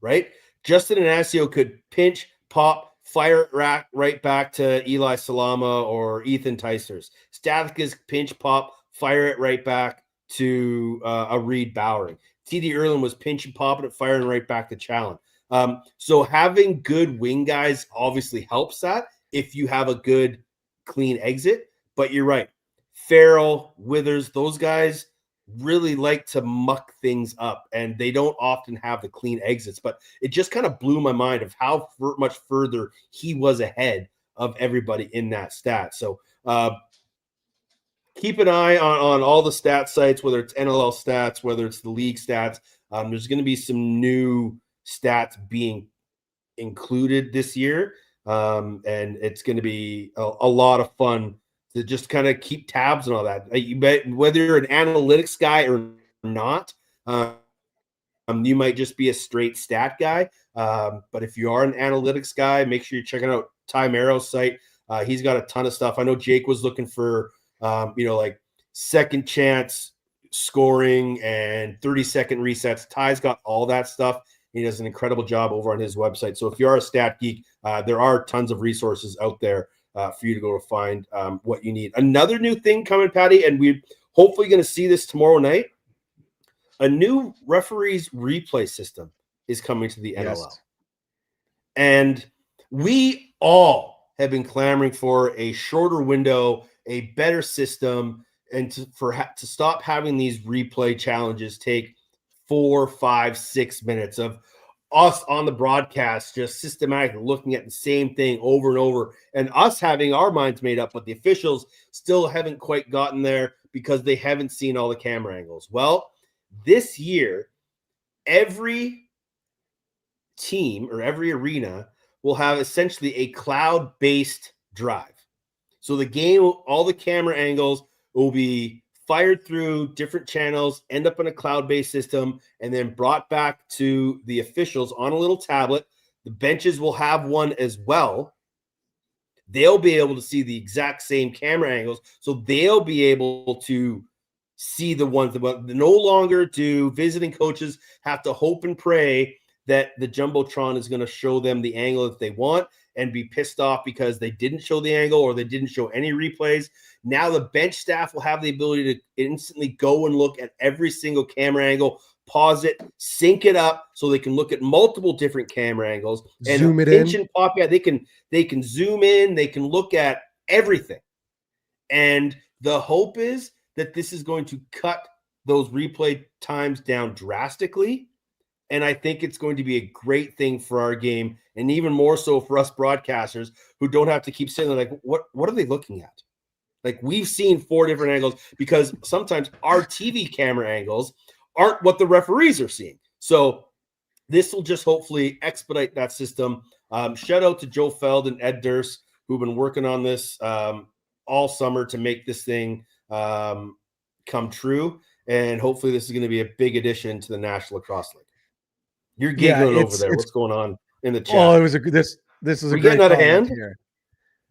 Right? Justin Anasio could pinch, pop, fire it right back to Eli Salama or Ethan Teissers. Stathakis pinch, pop, fire it right back to a Reed Bowery. TD Erlin was pinch and popping it, firing right back to Challen. So having good wing guys obviously helps that if you have a good clean exit. But you're right. Farrell, Withers, those guys really like to muck things up, and they don't often have the clean exits. But it just kind of blew my mind of how much further he was ahead of everybody in that stat. So keep an eye on all the stat sites, whether it's NLL stats, whether it's the league stats. There's going to be some new stats being included this year, and it's going to be a lot of fun to just kind of keep tabs on all that. You bet whether you're an analytics guy or not, you might just be a straight stat guy. But if you are an analytics guy, make sure you're checking out Ty Merrill's site. He's got a ton of stuff. I know Jake was looking for like second chance scoring and 30-second resets. Ty's got all that stuff. He does an incredible job over on his website. So if you are a stat geek, there are tons of resources out there for you to go to find what you need. Another new thing coming, Patty, and we're hopefully going to see this tomorrow night. A new referees replay system is coming to the NLL. And we all have been clamoring for a shorter window, a better system, and to stop having these replay challenges take 4, 5, 6 minutes of us on the broadcast just systematically looking at the same thing over and over, and us having our minds made up, but the officials still haven't quite gotten there because they haven't seen all the camera angles. Well, this year, every team or every arena will have essentially a cloud-based drive. So the game, all the camera angles will be fired through different channels, end up in a cloud-based system, and then brought back to the officials on a little tablet. The benches will have one as well. They'll be able to see the exact same camera angles, so they'll be able to see the ones that no longer do visiting coaches have to hope and pray that the Jumbotron is going to show them the angle that they want and be pissed off because they didn't show the angle or they didn't show any replays. Now the bench staff will have the ability to instantly go and look at every single camera angle, pause it, sync it up so they can look at multiple different camera angles and zoom it pinch in. And pop. Yeah, they can zoom in, they can look at everything. And the hope is that this is going to cut those replay times down drastically. And I think it's going to be a great thing for our game, and even more so for us broadcasters who don't have to keep sitting there like, what are they looking at? Like, we've seen 4 different angles because sometimes our TV camera angles aren't what the referees are seeing. So this will just hopefully expedite that system. Shout out to Joe Feld and Ed Durst, who've been working on this all summer to make this thing come true. And hopefully this is going to be a big addition to the National Lacrosse League. You're giggling over there. What's going on in the chat? Oh, it was this is a great getting out of hand here.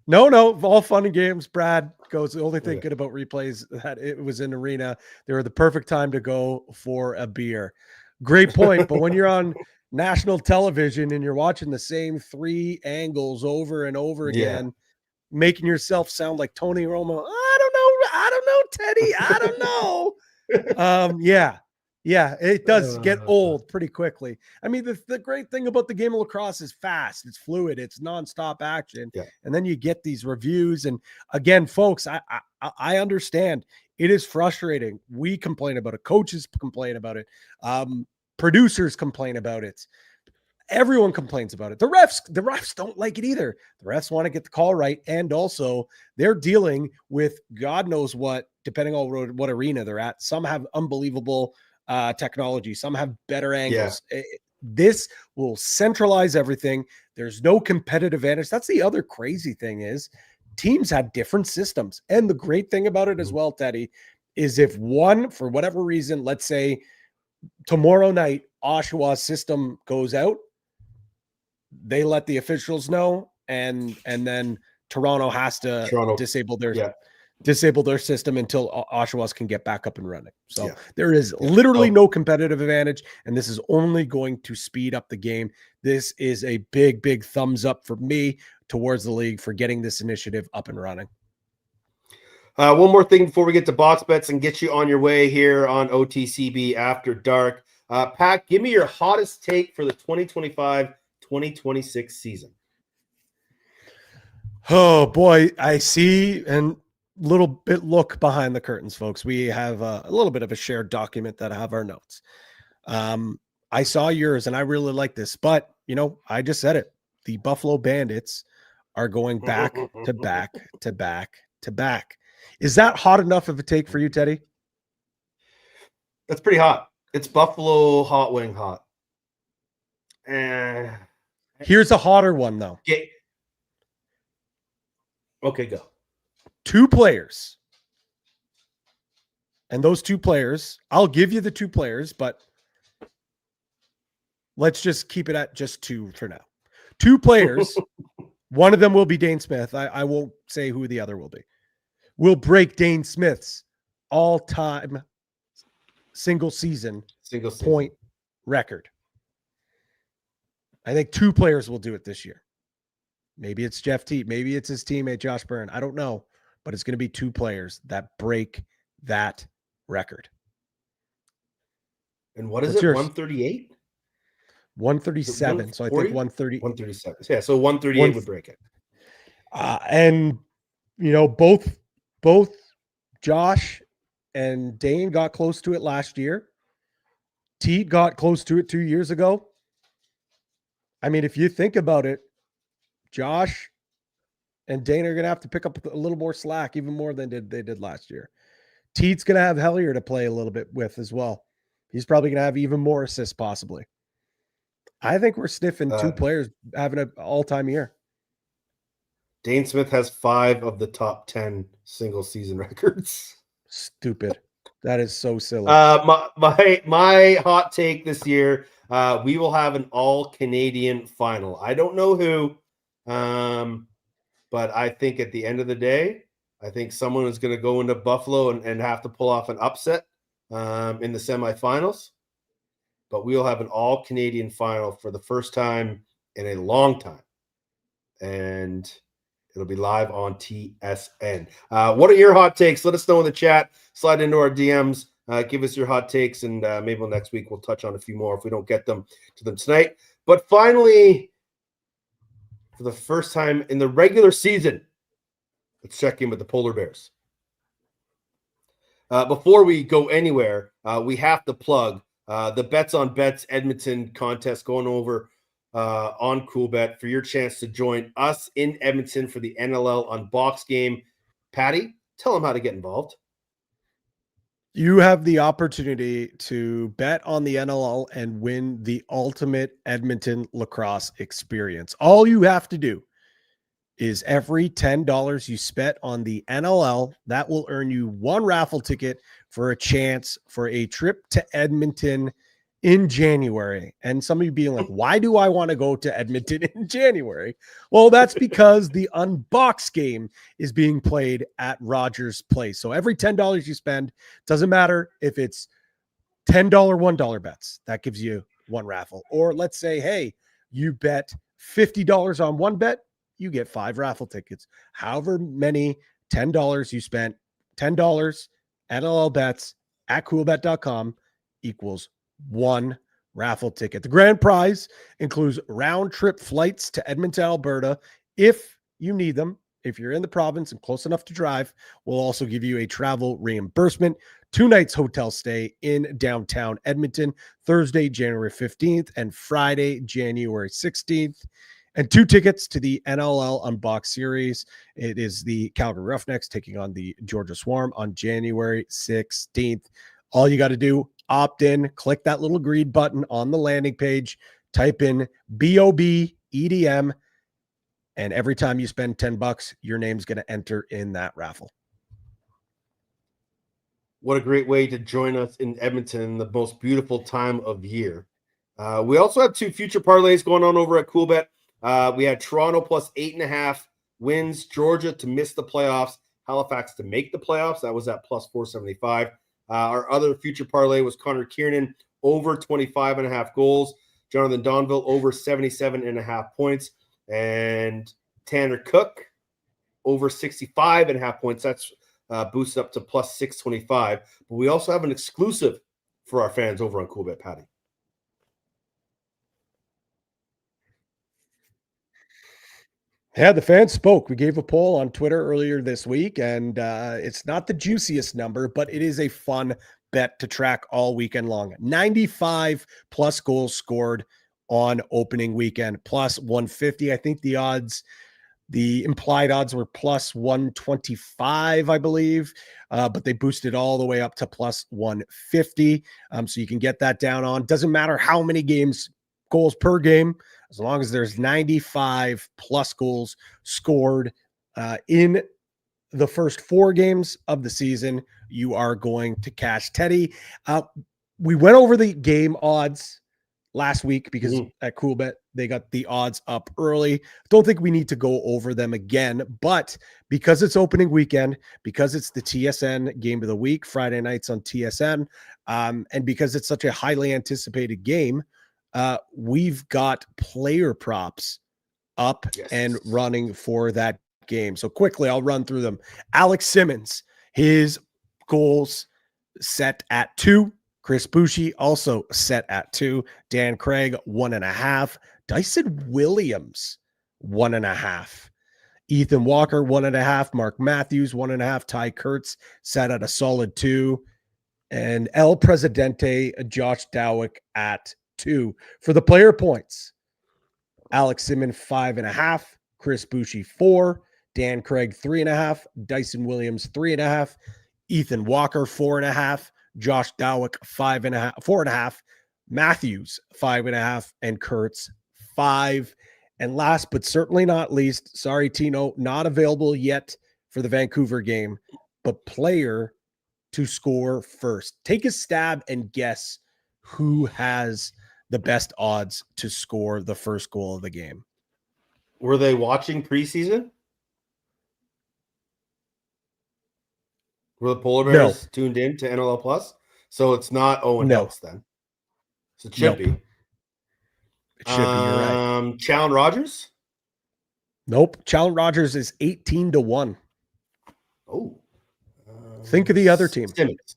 No, all fun and games. Brad goes, the only thing Okay. good about replays that it was in arena. They were the perfect time to go for a beer. Great point. But when you're on national television and you're watching the same 3 angles over and over Yeah. again, making yourself sound like Tony Romo. I don't know, Teddy. I don't know. Yeah, it does get old pretty quickly. I mean, the great thing about the game of lacrosse is fast, it's fluid, it's nonstop action, Yeah. and then you get these reviews. And again, folks, I understand it is frustrating. We complain about it, coaches complain about it, producers complain about it. Everyone complains about it. The refs don't like it either. The refs want to get the call right. And also they're dealing with God knows what, depending on what arena they're at. Some have unbelievable technology. Some have better angles. Yeah. This will centralize everything. There's no competitive advantage. That's the other crazy thing is teams have different systems. And the great thing about it as well, Teddy, is if one, for whatever reason, let's say tomorrow night, Oshawa's system goes out, they let the officials know, and then Toronto has to disable their system until Oshawa's can get back up and running. So there is literally no competitive advantage, and this is only going to speed up the game. This is a big thumbs up for me towards the league for getting this initiative up and running. One more thing before we get to box bets and get you on your way here on OTCB After Dark. Pat, give me your hottest take for the 2025-2026 season. Oh boy, I see. And little bit look behind the curtains, folks. We have a little bit of a shared document that have our notes. I saw yours and I really like this, but I just said it. The Buffalo Bandits are going back to back to back to back. Is that hot enough of a take for you, Teddy? That's pretty hot. It's Buffalo hot wing hot. Here's a hotter one, though. Okay, go. 2 players. And those 2 players, I'll give you the 2 players, but let's just keep it at just 2 for now. 2 players. One of them will be Dane Smith. I won't say who the other will be. Will break Dane Smith's all-time single season point record. I think 2 players will do it this year. Maybe it's Jeff Teat. Maybe it's his teammate, Josh Byrne. I don't know. But it's going to be 2 players that break that record. And what is it? 138? 137. So I think 130. 137. Yeah, so 138 would break it. And, both Josh and Dane got close to it last year. Teat got close to it 2 years ago. I mean, if you think about it, Josh and Dane are going to have to pick up a little more slack, even more than they did last year. Teat's going to have Hellier to play a little bit with as well. He's probably going to have even more assists possibly. I think we're sniffing 2 players having an all-time year. Dane Smith has 5 of the top 10 single season records. Stupid. That is so silly. My hot take this year, we will have an all-Canadian final. I don't know who, but I think at the end of the day, I think someone is going to go into Buffalo and have to pull off an upset in the semifinals. But we'll have an all-Canadian final for the first time in a long time. And it'll be live on TSN. What are your hot takes? Let us know in the chat. Slide into our DMs. Give us your hot takes, and maybe next week we'll touch on a few more if we don't get them to them tonight. But finally, for the first time in the regular season, let's check in with the Polar Bears. Before we go anywhere, we have to plug the Bets on Bets Edmonton contest going over on Coolbet for your chance to join us in Edmonton for the NLL Unbox game. Patty, tell them how to get involved. You have the opportunity to bet on the NLL and win the ultimate Edmonton lacrosse experience. All you have to do is every $10 you spent on the NLL, that will earn you 1 raffle ticket for a chance for a trip to Edmonton in January. And some of you being like, why do I want to go to Edmonton in January? Well, that's because the Unbox game is being played at Rogers Place. So every $10 you spend, doesn't matter if it's $10 $1 bets, that gives you one raffle. Or let's say, hey, you bet $50 on one bet, you get 5 raffle tickets. However many $10 you spent, $10 NLL bets at coolbet.com equals 1 raffle ticket. The grand prize includes round trip flights to Edmonton, Alberta, if you need them. If you're in the province and close enough to drive, we'll also give you a travel reimbursement, 2 nights hotel stay in downtown Edmonton, Thursday, January 15th and Friday, January 16th, and 2 tickets to the NLL Unbox Series. It is the Calgary Roughnecks taking on the Georgia Swarm on January 16th. All you got to do, opt in, click that little green button on the landing page, type in BOBEDM, and every time you spend $10, your name's going to enter in that raffle. What a great way to join us in Edmonton, the most beautiful time of year. We also have 2 future parlays going on over at Coolbet. We had Toronto plus 8.5 wins, Georgia to miss the playoffs, Halifax to make the playoffs. That was at plus 475. Our other future parlay was Connor Kiernan over 25.5 goals, Jonathan Donville over 77.5 points, and Tanner Cook over 65.5 points. That's boosted up to plus 625. But we also have an exclusive for our fans over on Coolbet, Patty. Yeah, the fans spoke. We gave a poll on Twitter earlier this week, and it's not the juiciest number, but it is a fun bet to track all weekend long. 95 plus goals scored on opening weekend, plus 150. I think the implied odds were plus 125, I believe, but they boosted all the way up to plus 150. So you can get that down on. Doesn't matter how many goals per game, as long as there's 95 plus goals scored in the first 4 games of the season, you are going to cash. Teddy, we went over the game odds last week because at Coolbet, they got the odds up early. Don't think we need to go over them again, but because it's opening weekend, because it's the TSN game of the week, Friday nights on TSN, and because it's such a highly anticipated game, we've got player props up and running for that game. So quickly, I'll run through them. Alex Simmons, his goals set at 2. Chris Bushi also set at 2. Dan Craig, 1.5. Dyson Williams, 1.5. Ethan Walker, 1.5. Mark Matthews, 1.5. Ty Kurtz set at a solid 2. And El Presidente, Josh Dowick at 2. For the player points, Alex Simmons, 5.5. Chris Bushi, 4. Dan Craig, 3.5. Dyson Williams, 3.5. Ethan Walker, 4.5. Josh Dowick, 4.5. Matthews, 5.5. And Kurtz, 5. And last but certainly not least, sorry, Tino, not available yet for the Vancouver game, but player to score first. Take a stab and guess who has the best odds to score the first goal of the game. Were they watching preseason? Were the Polar Bears tuned in to NLL Plus? So it's not Owen Helps then. So it should be. It should be, you're right. Challen Rogers? Nope. Challen Rogers is 18-1. Oh. Think of the other team. Simmons.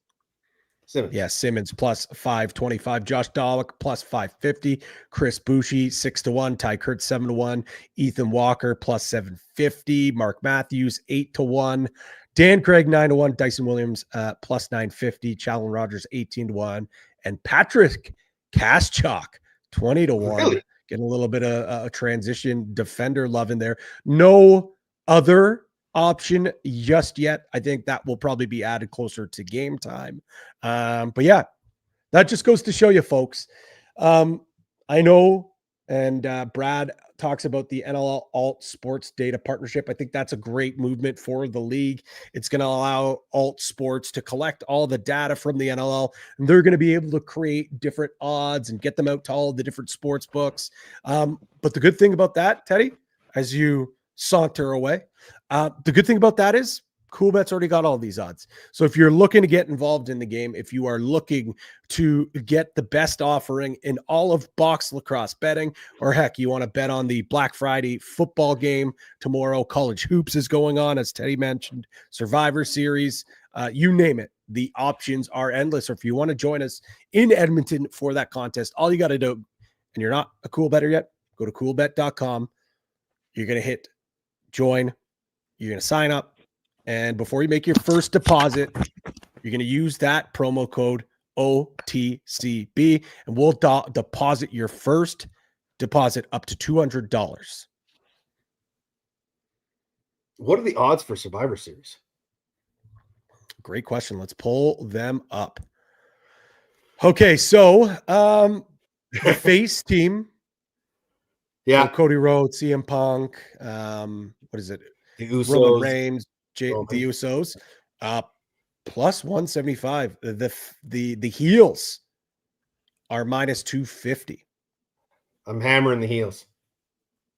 Yeah, Simmons plus 525. Josh Dowick plus 550. Chris Bushi 6-1. Ty Kurtz 7-1. Ethan Walker plus 750. Mark Matthews 8-1. Dan Craig 9-1. Dyson Williams plus 950. Challen Rogers 18-1. And Patrick Kaschuk 20-1. Really? Getting a little bit of a transition defender love in there. No other option just yet. I think that will probably be added closer to game time. But yeah, that just goes to show you, folks. I know And Brad talks about the NLL Alt Sports Data Partnership. I think that's a great movement for the league. It's going to allow Alt Sports to collect all the data from the NLL, and they're going to be able to create different odds and get them out to all the different sports books. But the good thing about that, Teddy, as you saunter away, the good thing about that is Coolbet's already got all these odds. So if you're looking to get involved in the game, if you are looking to get the best offering in all of box lacrosse betting, or heck, you want to bet on the Black Friday football game tomorrow, college hoops is going on, as Teddy mentioned, Survivor Series, you name it. The options are endless. Or if you want to join us in Edmonton for that contest, all you got to do, and you're not a cool better yet, go to coolbet.com. You're going to hit join. You're going to sign up. And before you make your first deposit, you're going to use that promo code OTCB, and we'll deposit your first deposit up to $200. What are the odds for Survivor Series? Great question. Let's pull them up. Okay, so the face team. Yeah. So Cody Rhodes, CM Punk, what is it? The Usos. Roman Reigns, the Usos, plus 175. The heels are minus 250. I'm hammering the heels.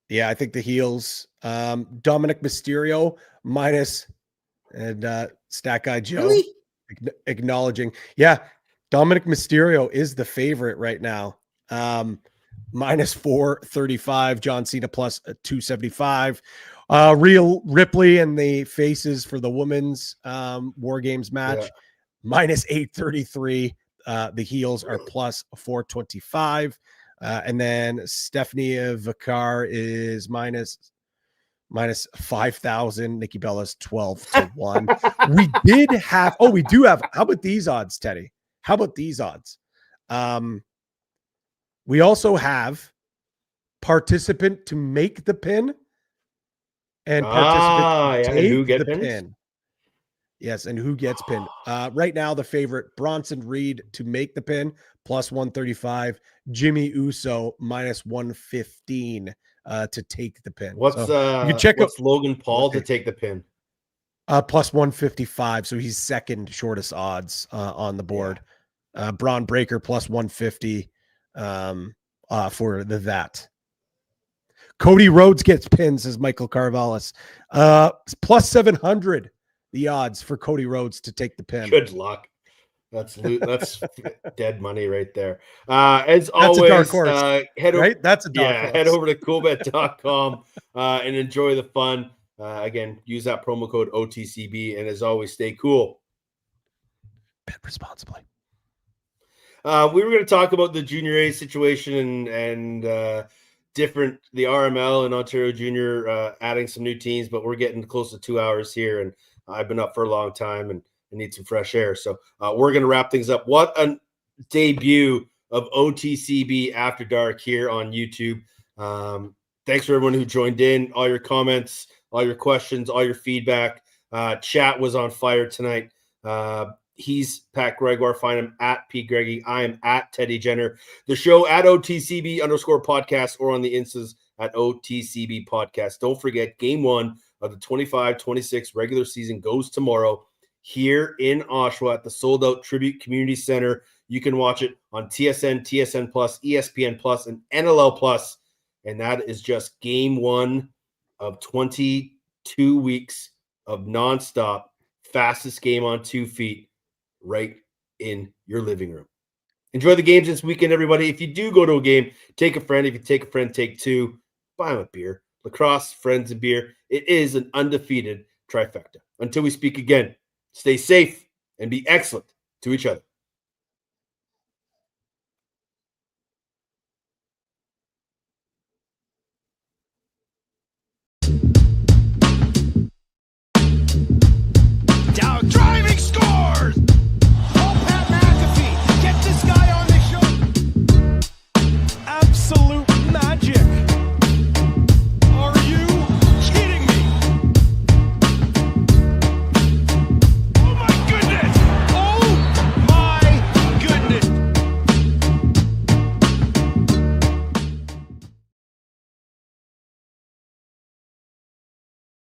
Yeah, I think the heels. Dominic Mysterio minus, and Stat Guy Joe Really? Acknowledging. Yeah, Dominic Mysterio is the favorite right now. Minus 435. John Cena plus 275. Real Ripley and the faces for the women's War Games match, minus 833. The heels are plus 425. And then Stephanie Vicar is minus 5,000. Nikki Bella's 12-1. We do have, how about these odds, Teddy? How about these odds? We also have participant to make the pin and participant to take the pin. Yes, and who gets pinned. Right now, the favorite, Bronson Reed to make the pin, plus 135. Jimmy Uso, minus 115 to take the pin. What's you can check out Logan Paul to take the pin? Plus 155, so he's second shortest odds on the board. Braun Breaker, plus 150 for that. Cody Rhodes gets pins, says Michael Carvallis. Plus 700, the odds for Cody Rhodes to take the pin. Good luck. That's dead money right there. As always, a dark horse, That's a dark horse. Head over to coolbet.com and enjoy the fun. Again, use that promo code OTCB, and as always, stay cool. Bet responsibly. We were going to talk about the Junior A situation and the RML and Ontario Junior adding some new teams, but we're getting close to 2 hours here, and I've been up for a long time and I need some fresh air. So we're going to wrap things up. What a debut of OTCB After Dark here on YouTube. Thanks for everyone who joined in, all your comments, all your questions, all your feedback. Chat was on fire tonight. He's Pat Gregoire. Find him at P. Greggy. I am at Teddy Jenner. The show at OTCB_podcast or on the Instas at OTCB podcast. Don't forget, game 1 of the 25-26 regular season goes tomorrow here in Oshawa at the sold-out Tribute Community Center. You can watch it on TSN, TSN Plus, ESPN Plus, and NLL Plus. And that is just game 1 of 22 weeks of nonstop, fastest game on 2 feet, right in your living room. Enjoy the games this weekend, everybody. If you do go to a game, take a friend. If you take a friend, take 2. Buy them a beer. Lacrosse, friends, and beer. It is an undefeated trifecta. Until we speak again, stay safe and be excellent to each other.